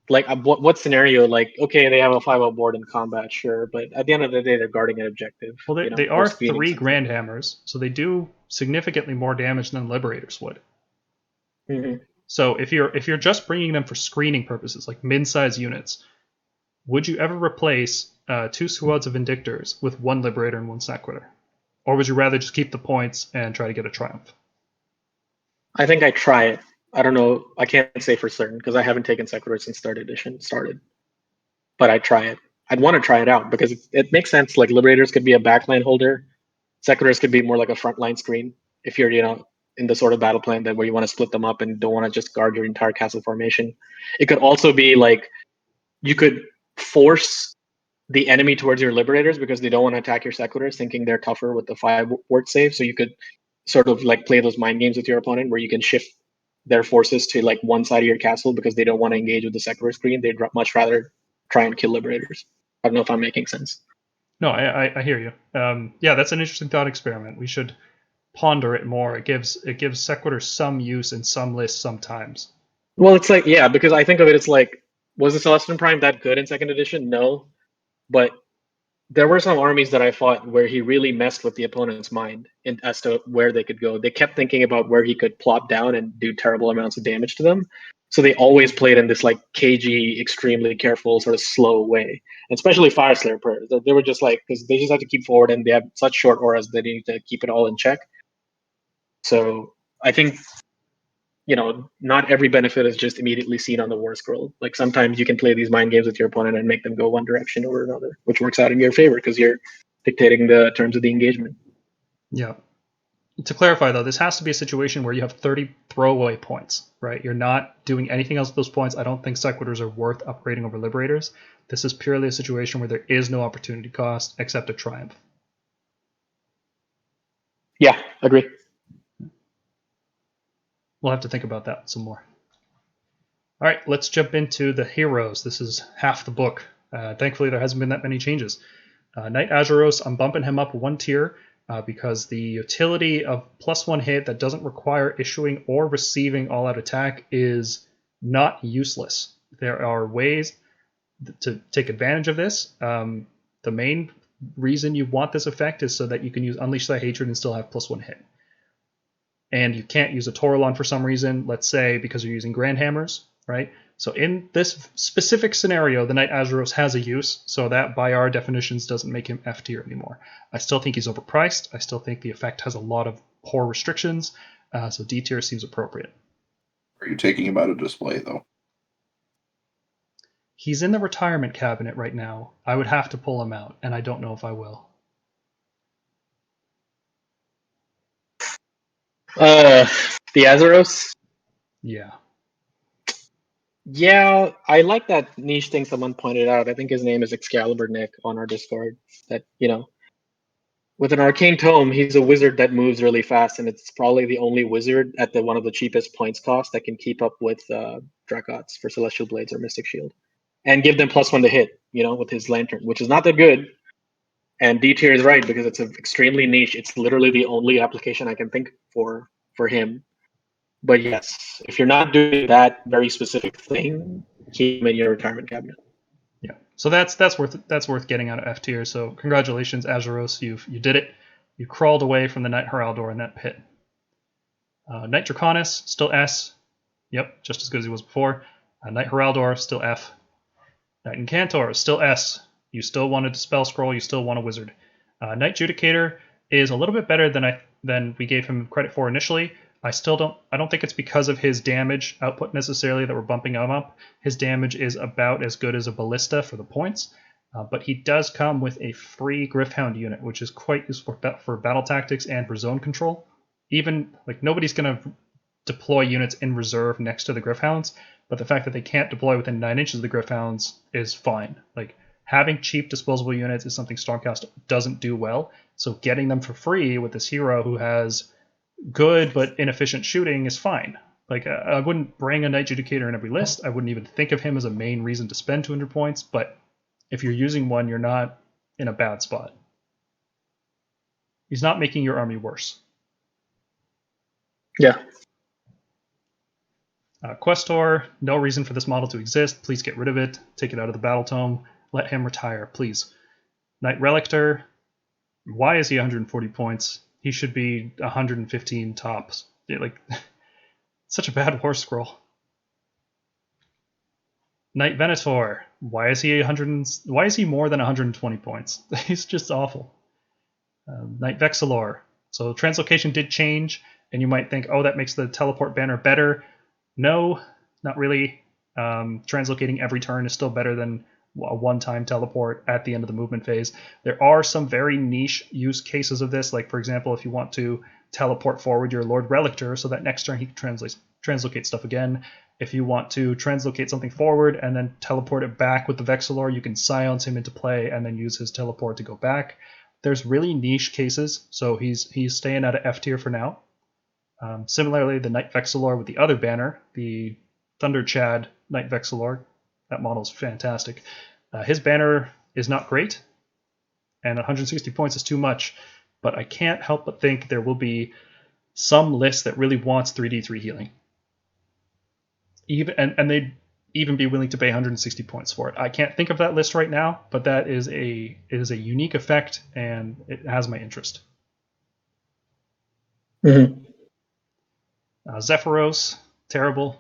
like, what scenario? Like, okay, they have a 5-0 board in combat, sure, but at the end of the day, they're guarding an objective. Well, they are 3 Grand Hammers, so they do significantly more damage than Liberators would. Mm-hmm. So if you're just bringing them for screening purposes, like mid-size units, would you ever replace 2 squads of Vindictors with 1 Liberator and 1 Sequitur? Or would you rather just keep the points and try to get a Triumph? I think I try it. I don't know. I can't say for certain because I haven't taken Sequitur since 3rd edition started. But I'd try it. I'd want to try it out because it makes sense. Like, Liberators could be a backline holder. Sequiturs could be more like a frontline screen if you're, in the sort of battle plan that where you want to split them up and don't want to just guard your entire castle formation. It could also be like you could force the enemy towards your Liberators because they don't want to attack your Sequiturs, thinking they're tougher with the 5-word save. So you could sort of like play those mind games with your opponent where you can shift their forces to like one side of your castle because they don't want to engage with the Sequitur screen. They'd much rather try and kill Liberators. I don't know if I'm making sense. No, I hear you. Yeah, that's an interesting thought experiment. We should ponder it more. It gives Sequitur some use in some lists sometimes. Well, it's like, yeah, because I think of it, it's like, was the Celestian Prime that good in 2nd edition? No. But there were some armies that I fought where he really messed with the opponent's mind as to where they could go. They kept thinking about where he could plop down and do terrible amounts of damage to them. So they always played in this like cagey, extremely careful, sort of slow way. And especially Fire Slayer prayers. They were just like, because they just have to keep forward and they have such short auras that they need to keep it all in check. So I think not every benefit is just immediately seen on the war scroll. Like sometimes you can play these mind games with your opponent and make them go one direction or another, which works out in your favor because you're dictating the terms of the engagement. Yeah. To clarify, though, this has to be a situation where you have 30 throwaway points, right? You're not doing anything else with those points. I don't think Sequitors are worth upgrading over Liberators. This is purely a situation where there is no opportunity cost except a Triumph. Yeah, agree. We'll have to think about that some more. All right, let's jump into the heroes. This is half the book. Thankfully, there hasn't been that many changes. Knight Azuros, I'm bumping him up one tier because the utility of +1 hit that doesn't require issuing or receiving all-out attack is not useless. There are ways to take advantage of this. The main reason you want this effect is so that you can use Unleash Thy Hatred and still have +1 hit. And you can't use a Toralon for some reason, let's say because you're using Grand Hammers, right? So in this specific scenario, the Knight Azuros has a use, so that by our definitions doesn't make him F tier anymore. I still think he's overpriced. I still think the effect has a lot of poor restrictions, so D tier seems appropriate. Are you taking him out of display, though? He's in the retirement cabinet right now. I would have to pull him out, and I don't know if I will. The Azeros? Yeah. Yeah, I like that niche thing someone pointed out. I think his name is Excalibur Nick on our Discord. That, with an arcane tome, he's a wizard that moves really fast, and it's probably the only wizard at one of the cheapest points cost that can keep up with Dracots for Celestial Blades or Mystic Shield, and give them +1 to hit. With his Lantern, which is not that good. And D tier is right because it's extremely niche. It's literally the only application I can think for him. But yes, if you're not doing that very specific thing, keep him in your retirement cabinet. Yeah, so that's worth getting out of F tier. So congratulations, Azuros, you did it. You crawled away from the Knight Heraldor in that pit. Knight Draconis still S. Yep, just as good as he was before. Knight Heraldor still F. Knight Incantor still S. You still want a Dispel Scroll. You still want a Wizard. Knight Judicator is a little bit better than we gave him credit for initially. I don't think it's because of his damage output necessarily that we're bumping him up. His damage is about as good as a Ballista for the points, but he does come with a free Gryph-hound unit, which is quite useful for battle tactics and for zone control. Even, nobody's going to deploy units in reserve next to the Gryph-hounds, but the fact that they can't deploy within 9 inches of the Gryph-hounds is fine. Having cheap disposable units is something Stormcast doesn't do well, so getting them for free with this hero who has good but inefficient shooting is fine. I wouldn't bring a Knight Judicator in every list. I wouldn't even think of him as a main reason to spend 200 points, but if you're using one, you're not in a bad spot. He's not making your army worse. Yeah. Questor, no reason for this model to exist. Please get rid of it. Take it out of the battle tome. Let him retire, please. Knight Relictor, why is he 140 points? He should be 115 tops. Such a bad war scroll. Knight Venator, why is he more than 120 points? He's just awful. Knight Vexillor. So translocation did change, and you might think, oh, that makes the teleport banner better. No, not really. Translocating every turn is still better than a one-time teleport at the end of the movement phase. There are some very niche use cases of this, for example, if you want to teleport forward your Lord Relictor so that next turn he can translocate stuff again. If you want to translocate something forward and then teleport it back with the Vexillor, you can silence him into play and then use his teleport to go back. There's really niche cases, so he's staying out of F tier for now. Similarly, the Knight Vexillor with the other banner, the Thunder Chad Knight Vexillor, that model's fantastic. His banner is not great, and 160 points is too much, but I can't help but think there will be some list that really wants 3d3 healing. And they'd even be willing to pay 160 points for it. I can't think of that list right now, but it is a unique effect, and it has my interest. Mm-hmm. Zephyros, terrible.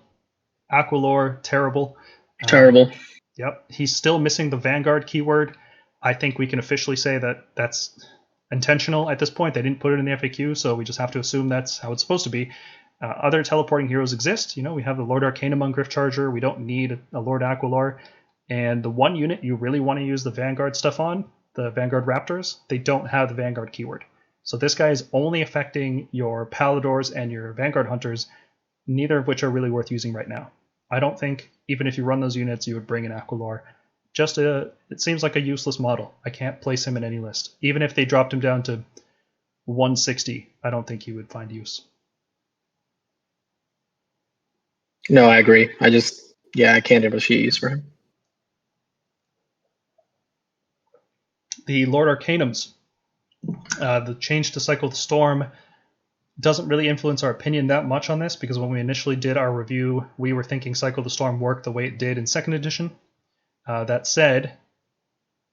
Aquilor, terrible. Terrible. Yep, he's still missing the Vanguard keyword. I think we can officially say that that's intentional at this point. They didn't put it in the FAQ, so we just have to assume that's how it's supposed to be. Other teleporting heroes exist. We have the Lord Arcanum on Griff Charger. We don't need a Lord Aquilor. And the one unit you really want to use the Vanguard stuff on, the Vanguard Raptors, they don't have the Vanguard keyword. So this guy is only affecting your Paladors and your Vanguard Hunters, neither of which are really worth using right now. I don't think, even if you run those units, you would bring an Aquilor. It seems like a useless model. I can't place him in any list. Even if they dropped him down to 160, I don't think he would find use. No, I agree. I can't ever see use for him. The Lord Arcanums. The change to Cycle the Storm doesn't really influence our opinion that much on this, because when we initially did our review, we were thinking Cycle the Storm worked the way it did in 2nd edition. That said,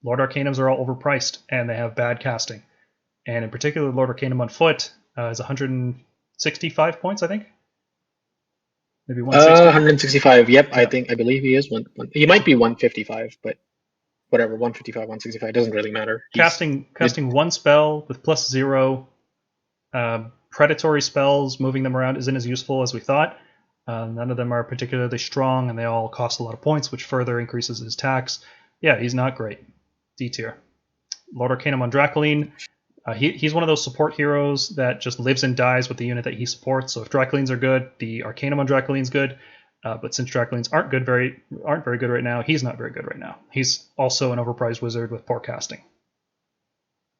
Lord Arcanums are all overpriced, and they have bad casting. And in particular, Lord Arcanum on foot is 165 points, I think? Maybe 160? 165, yep. Yeah. I believe he is one. He might be 155, but whatever, 155, 165, doesn't really matter. Casting one spell with +0, predatory spells, moving them around isn't as useful as we thought. None of them are particularly strong, and they all cost a lot of points, which further increases his tax. Yeah, he's not great. D tier. Lord Arcanum on Dracoline. He's one of those support heroes that just lives and dies with the unit that he supports. So if Dracolines are good, the Arcanum on Dracoline's good. But since Dracolines aren't very good right now, he's not very good right now. He's also an overpriced wizard with poor casting.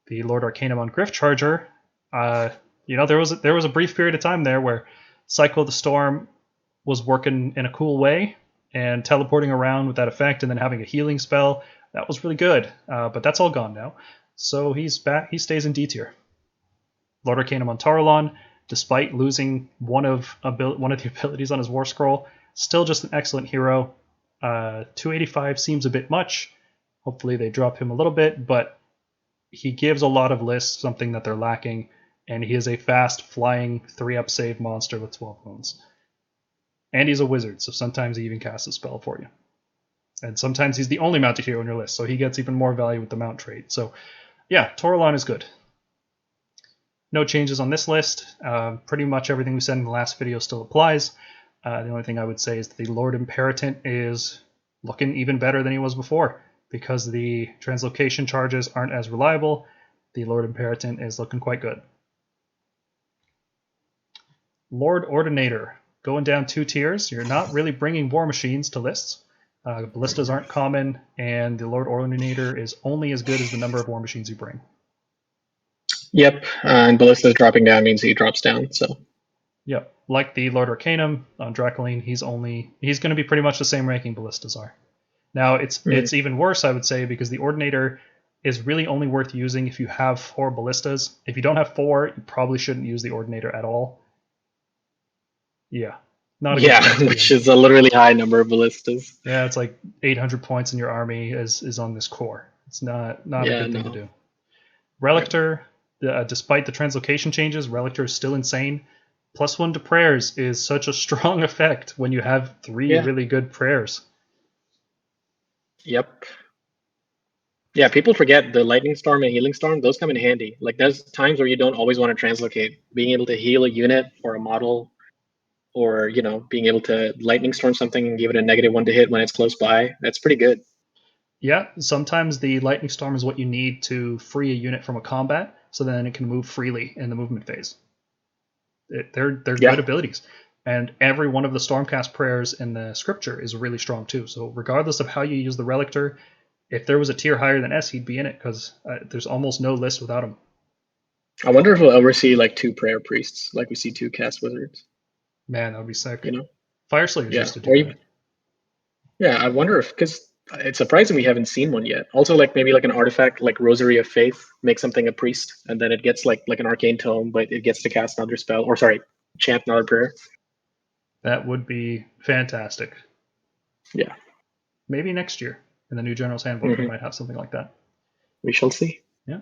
The Lord Arcanum on Griff Charger. There was a brief period of time there where Cycle the Storm was working in a cool way and teleporting around with that effect, and then having a healing spell. That was really good, but that's all gone now. So he's back. He stays in D tier. Lord Arcanum on Tarlon, despite losing one of the abilities on his Warscroll, still just an excellent hero. 285 seems a bit much. Hopefully they drop him a little bit, but he gives a lot of lists something that they're lacking, and he is a fast, flying 3-up save monster with 12 wounds. And he's a wizard, so sometimes he even casts a spell for you. And sometimes he's the only mounted hero on your list, so he gets even more value with the mount trait. So yeah, Toralon is good. No changes on this list. Pretty much everything we said in the last video still applies. The only thing I would say is that the Lord Imperatant is looking even better than he was before, because the translocation charges aren't as reliable. The Lord Imperatant is looking quite good. Lord Ordinator, going down 2 tiers. You're not really bringing war machines to lists. Ballistas aren't common, and the Lord Ordinator is only as good as the number of war machines you bring. Yep, and Ballista's dropping down means he drops down, so. Yep, like the Lord Arcanum on Dracoline, he's going to be pretty much the same ranking Ballistas are. Now, it's even worse, I would say, because the Ordinator is really only worth using if you have 4 Ballistas. If you don't have 4, you probably shouldn't use the Ordinator at all. Yeah. Which is a literally high number of ballistas. Yeah, it's like 800 points in your army is on this core. It's not a good thing to do. Relictor, despite the translocation changes, Relictor is still insane. +1 to prayers is such a strong effect when you have 3 really good prayers. Yep. Yeah, people forget the Lightning Storm and Healing Storm. Those come in handy. Like, there's times where you don't always want to translocate. Being able to heal a unit or a model, or being able to Lightning Storm something and give it a -1 to hit when it's close by, that's pretty good. Yeah, sometimes the Lightning Storm is what you need to free a unit from a combat, so then it can move freely in the movement phase. They're good abilities. And every one of the Stormcast prayers in the scripture is really strong too. So regardless of how you use the Relictor, if there was a tier higher than S, he'd be in it, because there's almost no list without him. I wonder if we'll ever see like 2 prayer priests, like we see 2 cast wizards. Man, that would be sick. Fireslayers used to do that. Yeah, I wonder if, because it's surprising we haven't seen one yet. Also, like maybe like an artifact like Rosary of Faith, make something a priest, and then it gets like an arcane tome, but it gets to cast another spell, or sorry, chant another prayer. That would be fantastic. Yeah. Maybe next year in the new General's Handbook we might have something like that. We shall see. Yeah.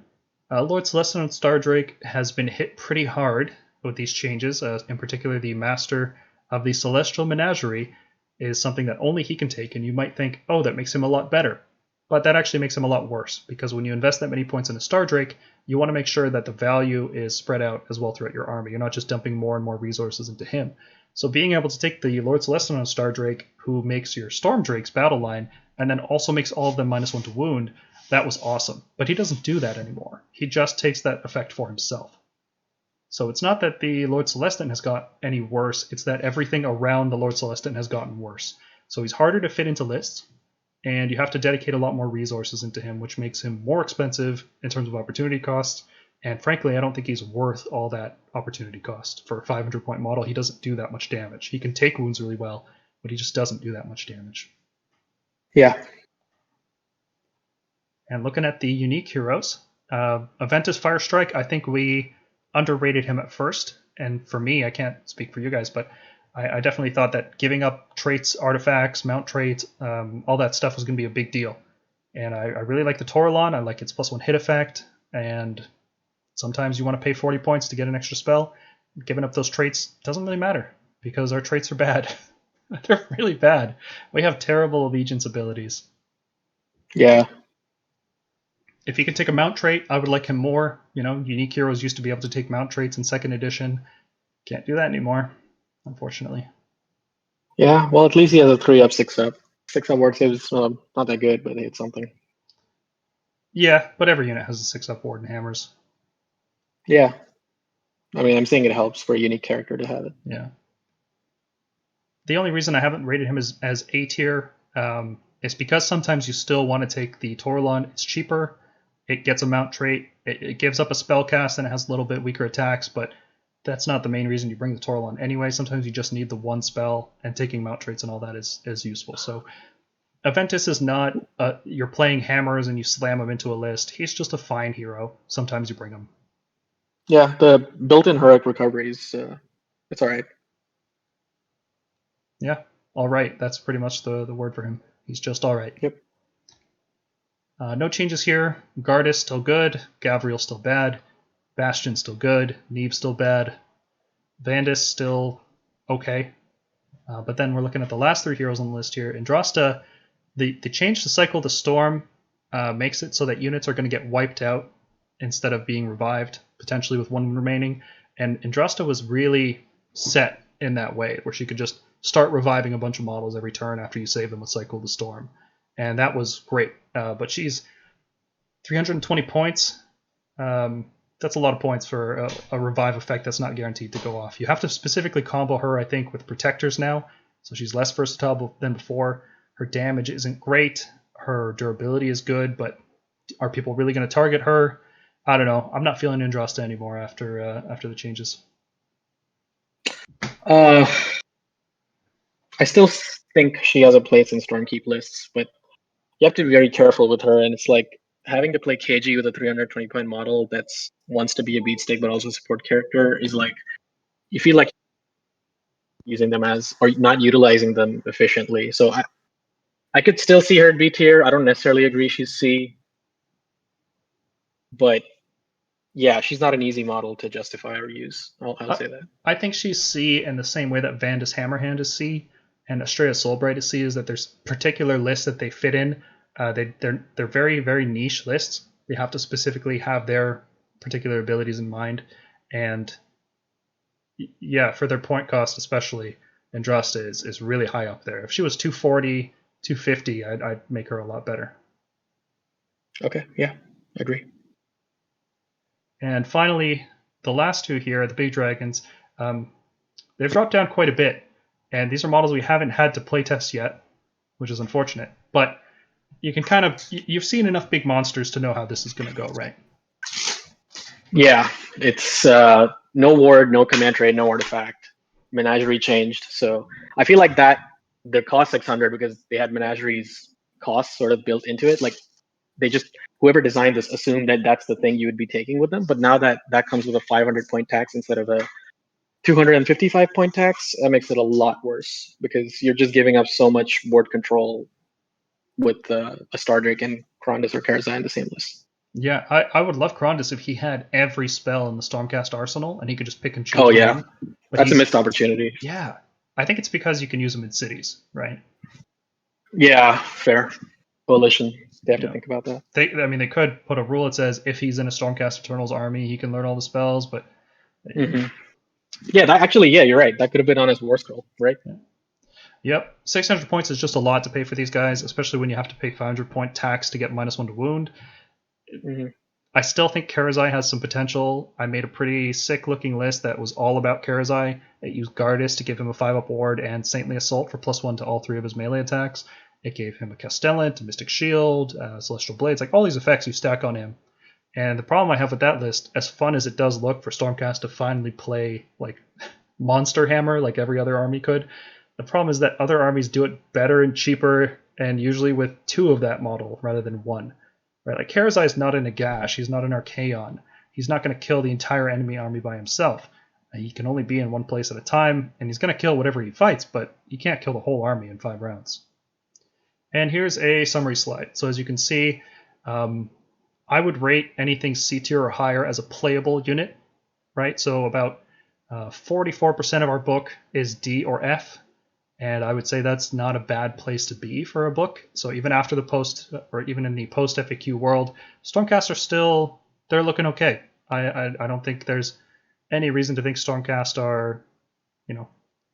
Lord Celestin and Stardrake has been hit pretty hard with these changes. In particular, the Master of the Celestial Menagerie is something that only he can take, and you might think, oh, that makes him a lot better. but that actually makes him a lot worse, because when you invest that many points in a Star Drake, you want to make sure that the value is spread out as well throughout your army. You're not just dumping more and more resources into him. So being able to take the Lord Celestin on a Star Drake, who makes your Storm Drakes battle line, and then also makes all of them -1 to wound, that was awesome. But he doesn't do that anymore. He just takes that effect for himself. So it's not that the Lord Celestin has got any worse, it's that everything around the Lord Celestin has gotten worse. So he's harder to fit into lists, and you have to dedicate a lot more resources into him, which makes him more expensive in terms of opportunity costs. And frankly, I don't think he's worth all that opportunity cost. For a 500-point model, he doesn't do that much damage. He can take wounds really well, but he just doesn't do that much damage. Yeah. And looking at the unique heroes, Aventus Firestrike, I think we underrated him at first. And for me, I can't speak for you guys, but I definitely thought that giving up traits, artifacts, mount traits, all that stuff was going to be a big deal. And I really like the Toralon. I like its +1 hit effect. And sometimes you want to pay 40 points to get an extra spell. Giving up those traits doesn't really matter, because our traits are bad. They're really bad. We have terrible allegiance abilities. Yeah. If he could take a mount trait, I would like him more. You know, unique heroes used to be able to take mount traits in 2nd edition. Can't do that anymore, unfortunately. Yeah, well, at least he has a 3-up, 6-up. 6-up ward saves not that good, but it's something. Yeah, but every unit has a 6-up ward and hammers. Yeah. I mean, I'm saying it helps for a unique character to have it. Yeah. The only reason I haven't rated him as A tier is because sometimes you still want to take the Toralon. It's cheaper. It gets a mount trait. It gives up a spell cast and it has a little bit weaker attacks, but that's not the main reason you bring the Toralon anyway. Sometimes you just need the one spell, and taking mount traits and all that is useful. So Aventus is not you're playing hammers and you slam him into a list. He's just a fine hero. Sometimes you bring him. Yeah, the built-in heroic recovery is it's all right. Yeah, all right. That's pretty much the word for him. He's just all right. Yep. No changes here. Gardas still good. Gavriel still bad. Bastion still good. Neve still bad. Vandus still okay. But then we're looking at the last 3 heroes on the list here. Andrasta, the change to Cycle the Storm makes it so that units are going to get wiped out instead of being revived, potentially with 1 remaining. And Andrasta was really set in that way, where she could just start reviving a bunch of models every turn after you save them with Cycle the Storm. And that was great. But she's 320 points. That's a lot of points for a revive effect that's not guaranteed to go off. You have to specifically combo her, I think, with protectors now, so she's less versatile than before. Her damage isn't great. Her durability is good, but are people really going to target her? I don't know. I'm not feeling Andrasta anymore after the changes. I still think she has a place in Stormkeep lists, but you have to be very careful with her, and it's like having to play KG with a 320-point model that's wants to be a beat stick but also a support character is like, you feel like using them as, or not utilizing them efficiently. So I could still see her in B tier. I don't necessarily agree she's C, but yeah, she's not an easy model to justify or use. I'll say that. I think she's C in the same way that Vandus Hammerhand is C and Estrella Soulbright is C, is that there's particular lists that they fit in. They're very, very niche lists. They have to specifically have their particular abilities in mind. And yeah, for their point cost especially, Andrasta is really high up there. If she was 240, 250, I'd make her a lot better. Okay, yeah, I agree. And finally, the last 2 here, the Big Dragons, they've dropped down quite a bit. And these are models we haven't had to playtest yet, which is unfortunate. But you can kind of, you've seen enough big monsters to know how this is going to go, right? Yeah, it's no ward, no command trait, no artifact. Menagerie changed, so I feel like that the cost 600 because they had Menagerie's cost sort of built into it. Like they just, whoever designed this assumed that that's the thing you would be taking with them. But now that comes with a 500-point tax instead of a 255-point tax, that makes it a lot worse because you're just giving up so much board control with a Star Drake and Krondys or Karazai in the same list. Yeah, I would love Krondys if he had every spell in the Stormcast arsenal and he could just pick and choose. Oh yeah, that's a missed opportunity. Yeah, I think it's because you can use him in cities, right? Yeah, fair. Coalition. They have to think about that. They could put a rule that says if he's in a Stormcast Eternals army, he can learn all the spells, but Yeah, you're right. That could have been on his Warscroll, right? Yep, 600 points is just a lot to pay for these guys, especially when you have to pay 500 point tax to get -1 to wound. I still think Karazai has some potential. I made a pretty sick looking list that was all about Karazai. It used Gardas to give him a 5-up ward and Saintly Assault for +1 to all 3 of his melee attacks. It gave him a Castellant, a Mystic Shield, Celestial Blades, like all these effects you stack on him. And the problem I have with that list, as fun as it does look for Stormcast to finally play like Monster Hammer like every other army could, the problem is that other armies do it better and cheaper, and usually with 2 of that model rather than 1. Right? Like Karazai is not an Nagash, he's not an Archaon. He's not going to kill the entire enemy army by himself. He can only be in one place at a time, and he's going to kill whatever he fights, but he can't kill the whole army in 5 rounds. And here's a summary slide. So as you can see, I would rate anything C tier or higher as a playable unit, right? So about 44% of our book is D or F, and I would say that's not a bad place to be for a book. So even after the post, or even in the post FAQ world, Stormcast are still, they're looking okay. I don't think there's any reason to think Stormcast are,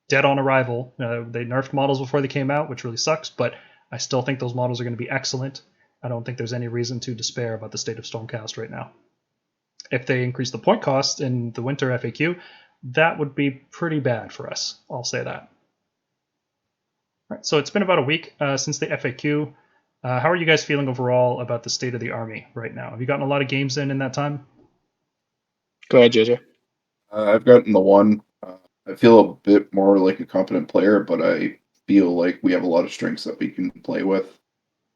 dead on arrival. They nerfed models before they came out, which really sucks, but I still think those models are going to be excellent. I don't think there's any reason to despair about the state of Stormcast right now. If they increase the point cost in the winter FAQ, that would be pretty bad for us. I'll say that. All right, so it's been about a week since the FAQ. How are you guys feeling overall about the state of the army right now? Have you gotten a lot of games in that time? Go ahead, JJ. I've gotten the one. I feel a bit more like a competent player, but I feel like we have a lot of strengths that we can play with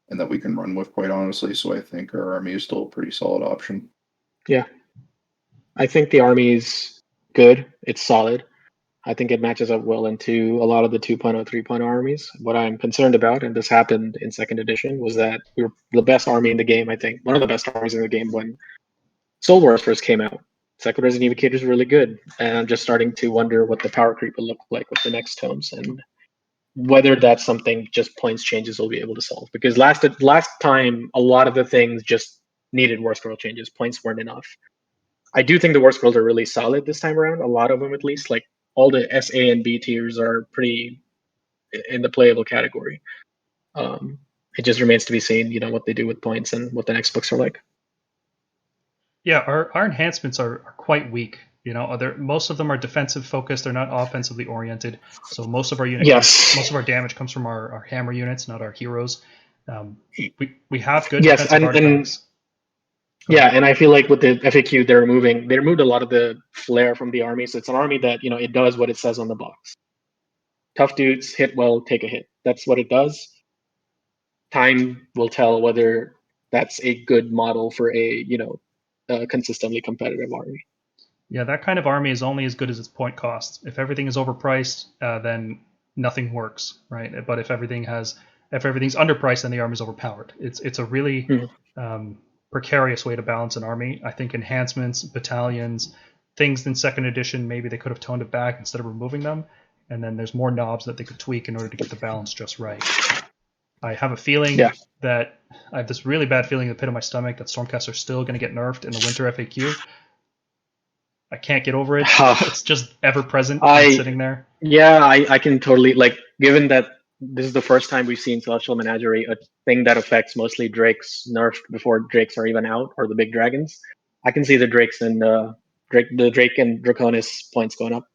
and that we can run with, quite honestly. So I think our army is still a pretty solid option. Yeah. I think the army is good. It's solid. I think it matches up well into a lot of the 2.0, 3.0 armies. What I'm concerned about, and this happened in 2nd edition, was that we were the best army in the game, I think. One of the best armies in the game when Soul Wars first came out. Second Resident Evil is really good. And I'm just starting to wonder what the power creep will look like with the next tomes and whether that's something just points changes will be able to solve. Because last time, a lot of the things just needed Warscroll changes. Points weren't enough. I do think the Warscrolls are really solid this time around. A lot of them, at least. Like all the S, A, and B tiers are pretty in the playable category. It just remains to be seen, what they do with points and what the next books are like. Yeah, our enhancements are quite weak. Most of them are defensive focused. They're not offensively oriented. So most of our most of our damage comes from our hammer units, not our heroes. We have good defensive artifacts. Yeah, and I feel like with the FAQ, they removed a lot of the flair from the army. So it's an army that, it does what it says on the box. Tough dudes, hit well, take a hit. That's what it does. Time will tell whether that's a good model for a consistently competitive army. Yeah, that kind of army is only as good as its point cost. If everything is overpriced, then nothing works, right? But if everything's underpriced, then the army is overpowered. It's a really precarious way to balance an army. I think enhancements, battalions, things in 2nd edition, maybe they could have toned it back instead of removing them. And then there's more knobs that they could tweak in order to get the balance just right. I have a feeling that I have this really bad feeling in the pit of my stomach that Stormcast are still going to get nerfed in the winter FAQ. I can't get over it. It's just ever present and sitting there. Yeah, I can totally, given that this is the first time we've seen Celestial Menagerie, a thing that affects mostly Drakes, nerfed before Drakes are even out, or the big dragons. I can see the Drakes and the Drake and Draconis points going up.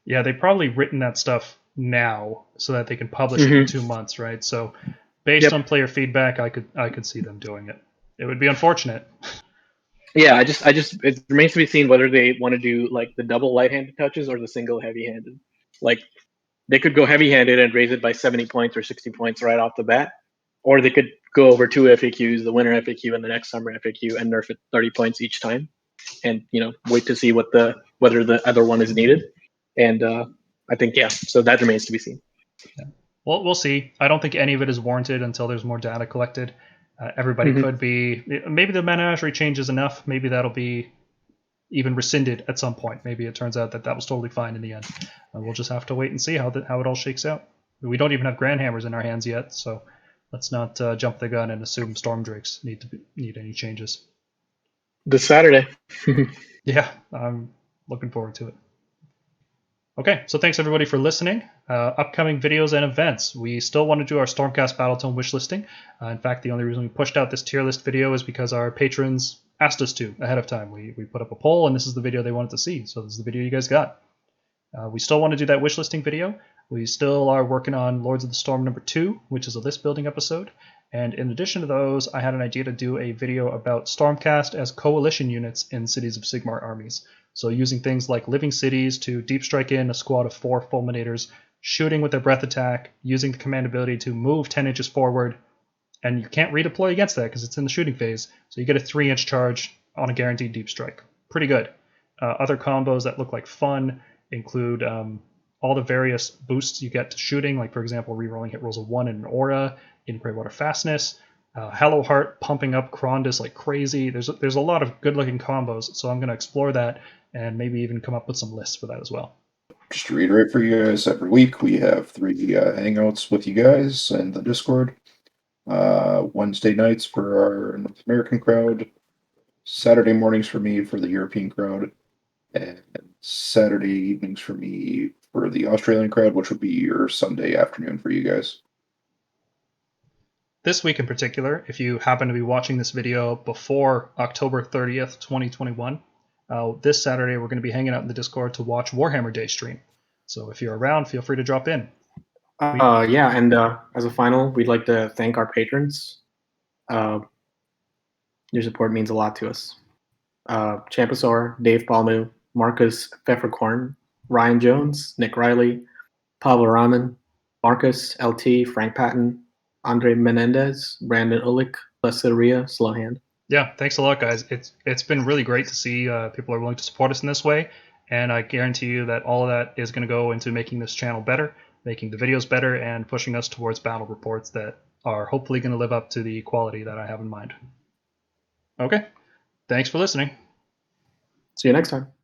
Yeah, they've probably written that stuff now so that they can publish it in 2 months, right? So based on player feedback, I could see them doing it. It would be unfortunate. Yeah, it remains to be seen whether they want to do the double light-handed touches or the single heavy-handed. They could go heavy-handed and raise it by 70 points or 60 points right off the bat, or they could go over 2 FAQs, the winter FAQ and the next summer FAQ, and nerf it 30 points each time, and wait to see whether the other one is needed. And I think so that remains to be seen. Yeah. Well, we'll see. I don't think any of it is warranted until there's more data collected. Everybody could be. Maybe the menagerie changes enough. Maybe that'll be even rescinded at some point. Maybe it turns out that was totally fine in the end. We'll just have to wait and see how it all shakes out. We don't even have Grand Hammers in our hands yet, so Let's not jump the gun and assume Storm Drakes need any changes. This Saturday. Yeah, I'm looking forward to it. Okay, so thanks everybody for listening. Upcoming videos and events. We still want to do our Stormcast Battletome wish listing. In fact, the only reason we pushed out this tier list video is because our patrons asked us to ahead of time. We put up a poll, and this is the video they wanted to see. So this is the video you guys got. We still want to do that wish listing video. We still are working on Lords of the Storm number 2, which is a list building episode. And in addition to those, I had an idea to do a video about Stormcast as coalition units in Cities of Sigmar armies. So using things like living cities to deep strike in a squad of 4 fulminators, shooting with their breath attack, using the command ability to move 10 inches forward, and you can't redeploy against that because it's in the shooting phase. So you get a 3-inch charge on a guaranteed deep strike. Pretty good. Other combos that look like fun include all the various boosts you get to shooting, like for example, rerolling hit rolls of 1 in an aura, in Greywater Fastness, Hallow Heart pumping up Krondus like crazy. There's a lot of good looking combos, so I'm going to explore that and maybe even come up with some lists for that as well. Just to reiterate for you guys, every week we have 3 hangouts with you guys in the Discord. Wednesday nights for our North American crowd, Saturday mornings for me for the European crowd, and Saturday evenings for me for the Australian crowd, which would be your Sunday afternoon for you guys. This week in particular, if you happen to be watching this video before October 30th, 2021, this Saturday we're going to be hanging out in the Discord to watch Warhammer Day stream. So if you're around, feel free to drop in. Yeah, and as a final, we'd like to thank our patrons. Your support means a lot to us. Champasaur, Dave Palmu, Marcus Pfefferkorn, Ryan Jones, Nick Riley, Pablo Raman, Marcus LT, Frank Patton, Andre Menendez, Brandon Ulick, Lessa Ria, Slowhand. Yeah, thanks a lot, guys. It's been really great to see people are willing to support us in this way, and I guarantee you that all of that is going to go into making this channel better, making the videos better, and pushing us towards battle reports that are hopefully going to live up to the quality that I have in mind. Okay, thanks for listening. See you next time.